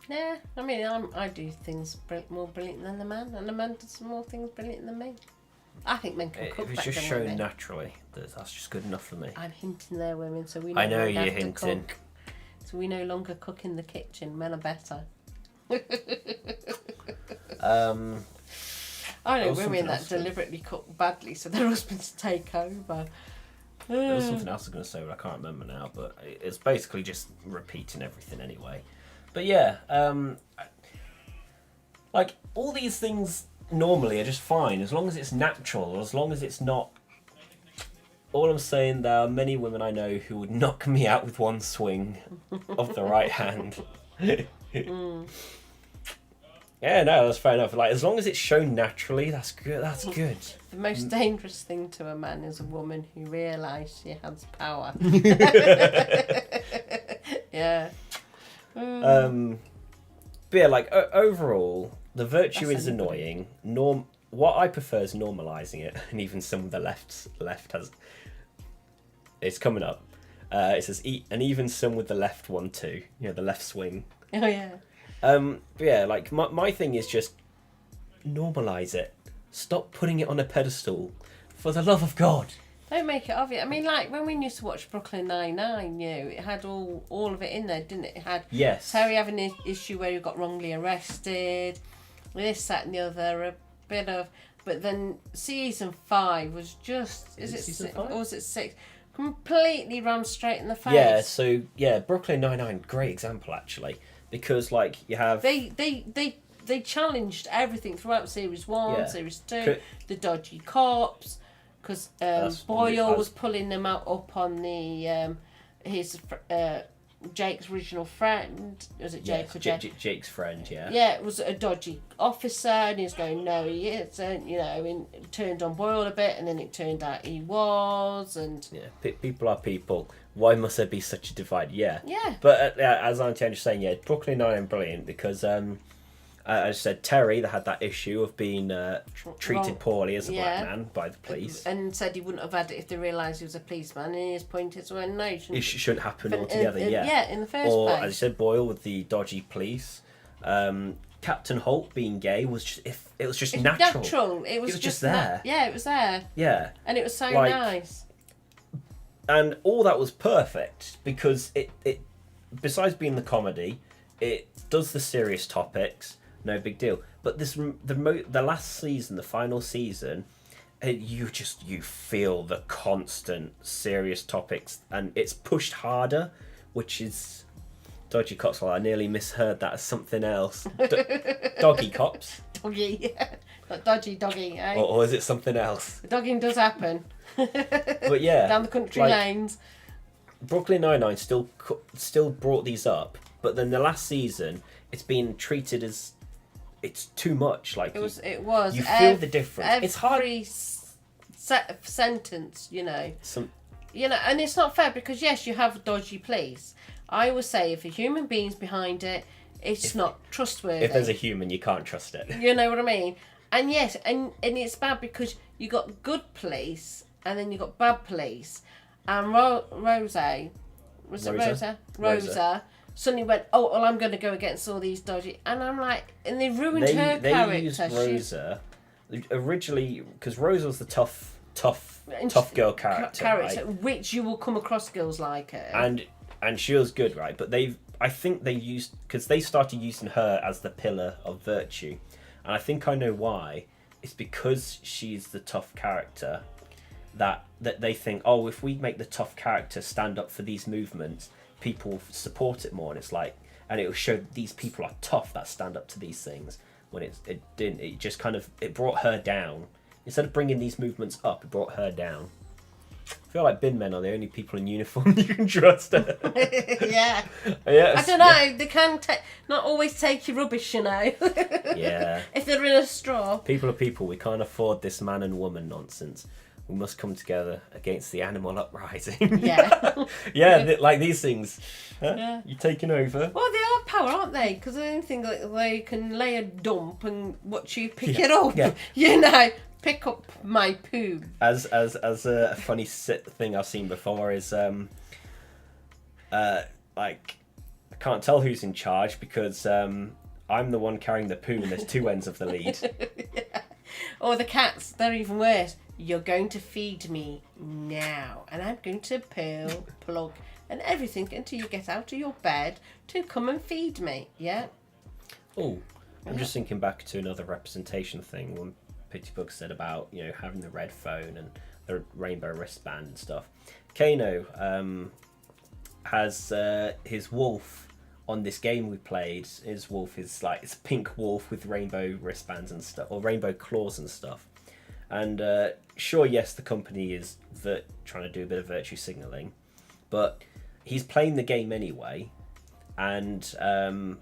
Yeah, I mean, I do things more brilliant than the man, and the man does more things brilliant than me. I think men can cook better. If it's just shown naturally, that's just good enough for me. I'm hinting there, women, so we know. I know you're hinting. Cook. So we no longer cook in the kitchen. Men are better. I know women that deliberately cook badly so their husbands take over. There was something else I was going to say, but I can't remember now. But it's basically just repeating everything anyway. But yeah, like all these things normally are just fine as long as it's natural, as long as it's not. All I'm saying, there are many women I know who would knock me out with one swing of the right hand. Yeah, no, that's fair enough. Like, as long as it's shown naturally, that's good. That's good. The most dangerous thing to a man is a woman who realises she has power. Yeah. But yeah, like overall, the virtue is annoying. What I prefer is normalising it, and even some of the left has. It's coming up. It says and even some with the left one too. The left swing. Oh yeah. But yeah, like my thing is just normalise it. Stop putting it on a pedestal, for the love of God. Don't make it obvious. I mean, like when we used to watch Brooklyn Nine-Nine, it had all of it in there, didn't it? It had Terry having an issue where he got wrongly arrested, this, that, and the other. A bit of, but then season 5 was just is it season 5 or was it 6? Completely rammed straight in the face. Yeah. So yeah, Brooklyn Nine-Nine, great example actually. Because like you have they challenged everything throughout series 1, series 2, the dodgy cops, because Boyle was pulling them up on the his Jake's original friend, was it Jake or Jake? Jake's friend, yeah. Yeah, it was a dodgy officer, and he was going, no, he isn't, you know, and it turned on Boyle a bit, and then it turned out he was, and... Yeah, people are people. Why must there be such a divide? Yeah. Yeah. But as Auntie Ange was saying, yeah, Brooklyn Nine-Nine brilliant, because I said Terry that had that issue of being treated poorly as a black man by the police, and said he wouldn't have had it if they realised he was a policeman. And his point is, well, no, it shouldn't happen altogether. Yeah, in the first place. Or as you said, Boyle with the dodgy police. Captain Holt being gay was just natural. It was just there. Yeah, it was there. Yeah, and it was so nice. And all that was perfect because it besides being the comedy, it does the serious topics. No big deal. But the last season, the final season, you feel the constant serious topics, and it's pushed harder, which is dodgy cops. Well, I nearly misheard that as something else. Doggy cops. Doggy, not dodgy. Eh? Or is it something else? Dogging does happen. But yeah, down the country lanes. Brooklyn Nine-Nine still brought these up, but then the last season, it's been treated as. It's too much. Like it was. You feel the difference. It's hard. Sentence, you know. And it's not fair because yes, you have dodgy police. I would say if a human being's behind it, it's not trustworthy. If there's a human, you can't trust it. You know what I mean? And yes, and it's bad because you got good police and then you got bad police. And Rosa suddenly went, oh, well, I'm going to go against all these dodgy... And I'm like... And they ruined her character. They used Rosa... Originally... Because Rosa was the tough girl character, right? Which you will come across girls like her. And she was good, right? But I think they used... Because they started using her as the pillar of virtue. And I think I know why. It's because she's the tough character that they think, oh, if we make the tough character stand up for these movements... people support it more, and it's like, and it will show these people are tough that stand up to these things. When it didn't, it just kind of brought her down instead of bringing these movements up. It brought her down. I feel like bin men are the only people in uniform you can trust. Yeah. Yes. I don't know. They can not always take your rubbish, you know. Yeah. If they're in a straw. People are people. We can't afford this man and woman nonsense. We must come together against the animal uprising. Yeah. Yeah, like these things. Huh? Yeah. You're taking over. Well, they are power, aren't they? Because I don't think that they can lay a dump and watch you pick it up. Yeah. You know, pick up my poo. As a funny thing I've seen before is like I can't tell who's in charge because I'm the one carrying the poo and there's two ends of the lead. Yeah. Or the cats, they're even worse. You're going to feed me now, and I'm going to peel, plug, and everything until you get out of your bed to come and feed me. Yeah. Oh, I'm just thinking back to another representation thing when Pitybug said about having the red phone and the rainbow wristband and stuff. Caino has his wolf on this game we played. His wolf is like it's a pink wolf with rainbow wristbands and stuff, or rainbow claws and stuff. And sure, yes, the company is trying to do a bit of virtue signalling, but he's playing the game anyway, and the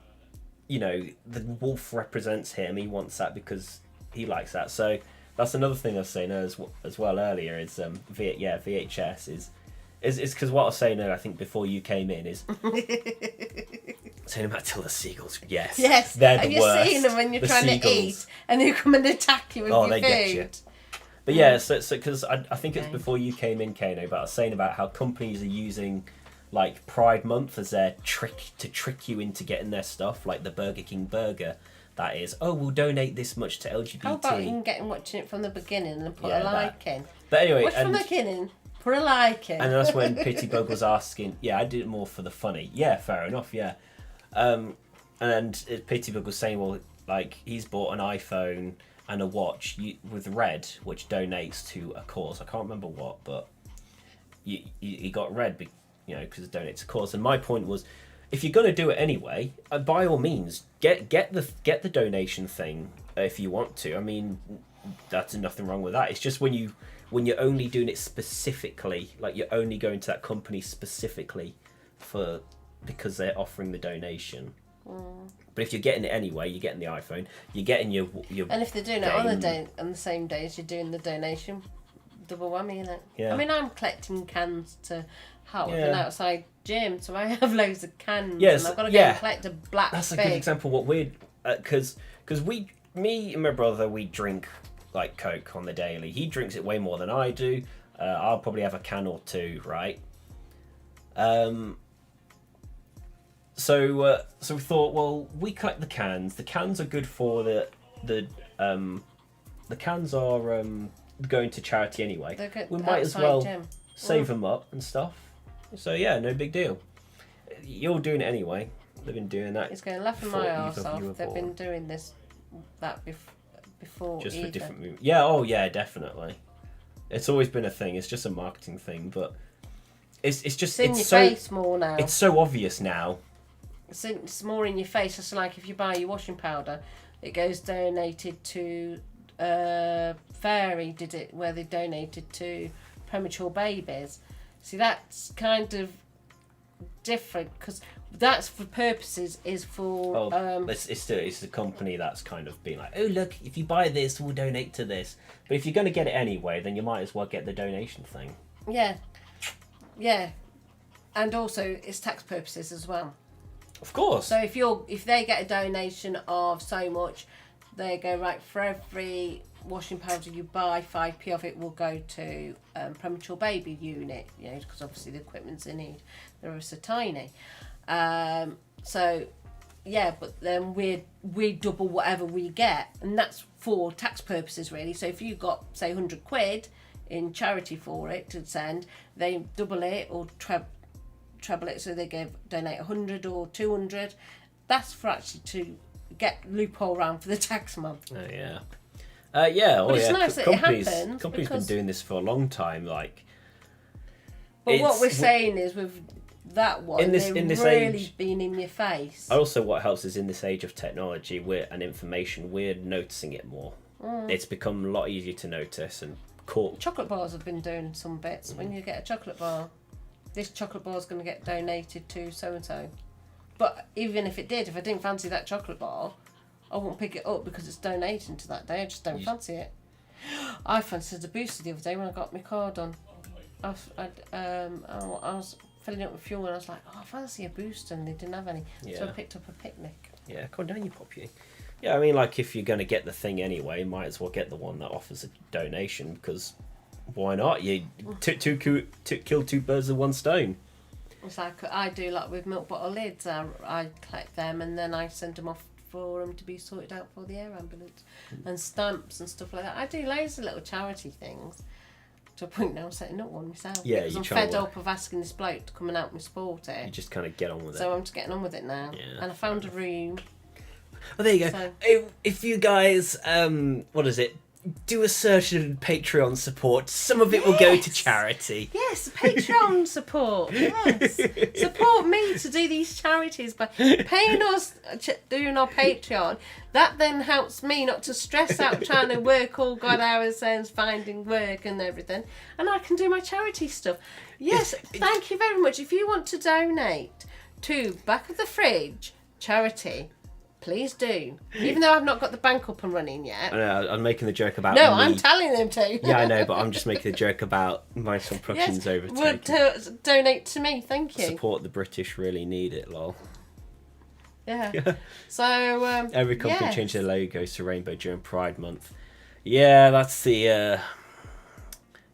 wolf represents him. He wants that because he likes that. So that's another thing I was saying as well earlier is VHS is because what I was saying earlier, I think before you came in is saying about Till the Seagulls. Yes, they're the worst. Have you seen them when you're trying to eat and they come and attack you with your food? Get you. But yeah, so because I think it's before you came in, Caino, but I was saying about how companies are using like Pride Month as their trick to trick you into getting their stuff, like the Burger King burger. That is, we'll donate this much to LGBT. How about you can watching it from the beginning and put a like in? But anyway, from the beginning, put a like in. And that's when Pitybug was asking, I did it more for the funny. Yeah, fair enough, yeah. And Pitybug was saying, well, like he's bought an iPhone and a watch with Red, which donates to a cause. I can't remember what, but he got Red, because it donates to a cause. And my point was, if you're going to do it anyway, by all means, get the donation thing if you want to. I mean, that's nothing wrong with that. It's just when you when you're only doing it specifically, like you're only going to that company specifically because they're offering the donation. But if you're getting it anyway, you're getting the iPhone, you're getting your and if they're doing it on the same day as you're doing the donation, double whammy, isn't it? Yeah. I mean, I'm collecting cans to help with an outside gym, so I have loads of cans. Yes, and I've got to go and collect a black That's a fig. good example. What we're because me and my brother, we drink like Coke on the daily. He drinks it way more than I do. I'll probably have a can or two, right? So we thought, well, we collect the cans. The cans are good for the cans are going to charity anyway. They're good We might as outside well gym. save them up and stuff. So yeah, no big deal. You're doing it anyway. They've been doing that. It's going to laugh my before arse either of you off. were They've born. been doing that before. Just either. for different movies. Yeah, oh yeah, definitely. It's always been a thing. It's just a marketing thing, but it's just It's in your face more now. It's so obvious now. It's more in your face. It's like if you buy your washing powder, it goes donated to Fairy did it where they donated to premature babies. See, that's kind of different because that's for purposes is for It's the company that's kind of being like, oh look, if you buy this, we'll donate to this. But if you're going to get it anyway, then you might as well get the donation thing. yeah, and also it's tax purposes as well. Of course. So if they get a donation of so much, they go right for every washing powder you buy, 5p of it will go to premature baby unit. You know, because obviously the equipment's in need. They're so tiny. So yeah, but then we double whatever we get, and that's for tax purposes really. So if you got say £100 in charity for it to send, they double it or treble it, so they donate 100 or 200. That's for actually to get loophole around for the tax man. Oh yeah. Yeah. But it's nice that it happens. Companies been doing this for a long time. Like. But what we're saying is with that one, they've really age, been in your face. Also, what helps is in this age of technology and information, we're noticing it more. It's become a lot easier to notice and caught. Chocolate bars have been doing some bits. When you get a chocolate bar, this chocolate bar is going to get donated to so and so. But even if it did, if I didn't fancy that chocolate bar, I wouldn't pick it up because it's donating to that day. I just don't fancy it. I fancied a booster the other day when I got my car done. I was filling it with fuel and I was like, oh, I fancy a booster, and they didn't have any. Yeah. So I picked up a picnic. Yeah, calm down, you poppy. Yeah, I mean, like, if you're going to get the thing anyway, you might as well get the one that offers a donation, because why not? You kill two birds with one stone. It's like I do, like with milk bottle lids. I collect them and then I send them off for them to be sorted out for the air ambulance, and stamps and stuff like that. I do loads of little charity things. To a point now, I'm setting up one myself. Yeah, because I'm fed up of asking this bloke to come and help me support it. You just kind of get on with it. So I'm just getting on with it now. Yeah. And I found a room. Oh, there you go. So- If you guys, what is it? Do a search on Patreon support. Some of it will go to charity. Yes, Patreon support. Yes, support me to do these charities by paying us, doing our Patreon. That then helps me not to stress out trying to work all god hours and finding work and everything, and I can do my charity stuff. Yes, thank you very much. If you want to donate to Back of the Fridge charity, please do. Even though I've not got the bank up and running yet. I know, I'm making the joke about No, me. I'm telling them to. Yeah, I know, but I'm just making the joke about Mindstorm Productions overtaking. Would donate to me, thank you. Support the British really need it, lol. Yeah. So Every company yes. changed their logos to rainbow during Pride Month. Yeah, that's the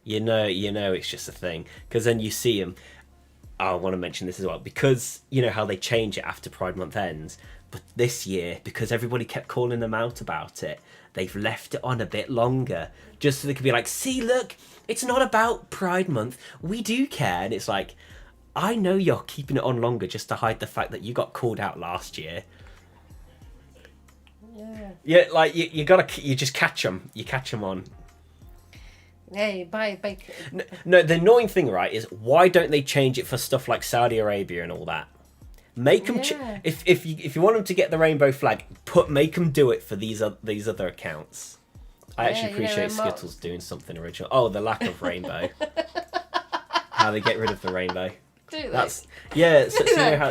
you know it's just a thing, because then you see them. I want to mention this as well, because you know how they change it after Pride Month ends. But this year, because everybody kept calling them out about it, they've left it on a bit longer, just so they could be like, see, look, it's not about Pride Month. We do care. And it's like, I know you're keeping it on longer just to hide the fact that you got called out last year. Yeah, like, you just catch them. You catch them on. Hey, buy bacon. No, the annoying thing, right, is why don't they change it for stuff like Saudi Arabia and all that? Make them if you want them to get the rainbow flag, make them do it for these other accounts. I actually Yeah, you know, appreciate Mark- Skittles doing something original. Oh, the lack of rainbow. How they get rid of the rainbow. Do they? That's yeah. So you know how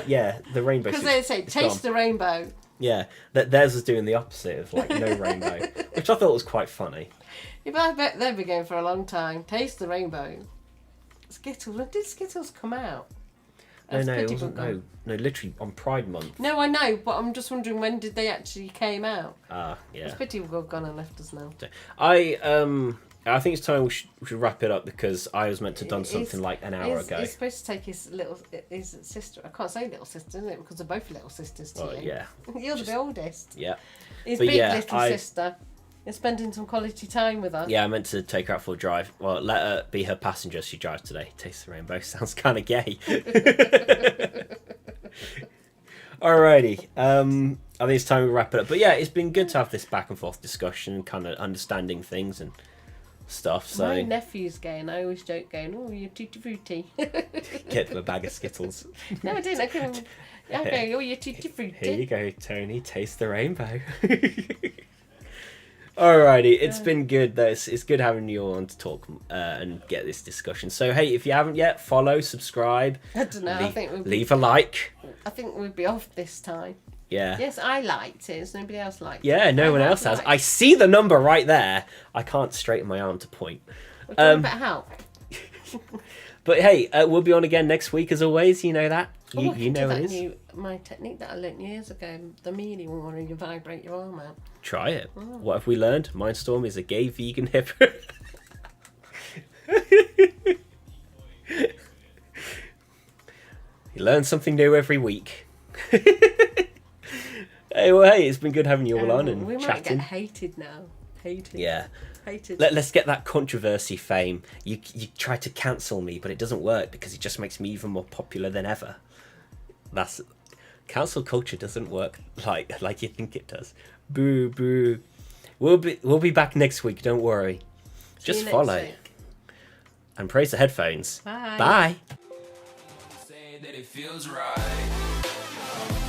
the rainbow. Because they say, taste the rainbow. Yeah, that theirs was doing the opposite of like no rainbow, which I thought was quite funny. Yeah, but I bet they've been going for a long time. Taste the rainbow. Skittles. When did Skittles come out? Has No, it Pitybug wasn't. gone? No, literally on Pride Month. No, I know, but I'm just wondering when did they actually came out? Ah, yeah. Has Pitybug gone and left us now? I think it's time we should wrap it up because I was meant to have done something like an hour ago. He's supposed to take his sister. I can't say little sister, isn't it? Because they're both little sisters to you. Yeah. You're the oldest. Yeah. His But big yeah, little sister. You're spending some quality time with her. Yeah, I meant to take her out for a drive. Well, let her be her passenger as she drives today. Taste the rainbow. Sounds kind of gay. Alrighty. I think it's time we wrap it up. But yeah, it's been good to have this back and forth discussion and kind of understanding things and stuff. So My nephew's going. I always joke going, oh, you're tutti frutti. get them a bag of Skittles. No, I didn't. I go, oh, you're tutti frutti. Here you go, Tony. Taste the rainbow. Alrighty, it's been good though. It's good having you all on to talk and get this discussion. So hey, if you haven't yet, follow, subscribe. I don't know. I think leave a like. I think we'll be off this time. Yeah. Yes, I liked it. Nobody else liked it. Yeah, no one else has. liked I see the number right there. I can't straighten my arm to point. We're talking about help. But hey, we'll be on again next week as always. You know that. Oh, You know it is. My technique that I learnt years ago, the mealy one where you vibrate your arm out. Try it. What have we learned? Mindstorm is a gay vegan hipper. You learn something new every week. Hey, it's been good having you all on and we might chatting. get hated now. Hated. Yeah. Hated. Let's get that controversy fame. You try to cancel me, but it doesn't work because it just makes me even more popular than ever. That's cancel culture doesn't work like you think it does. Boo boo. We'll be back next week. Don't worry. See you Just next follow week. and praise the headphones. Bye. Bye. Say that it feels right.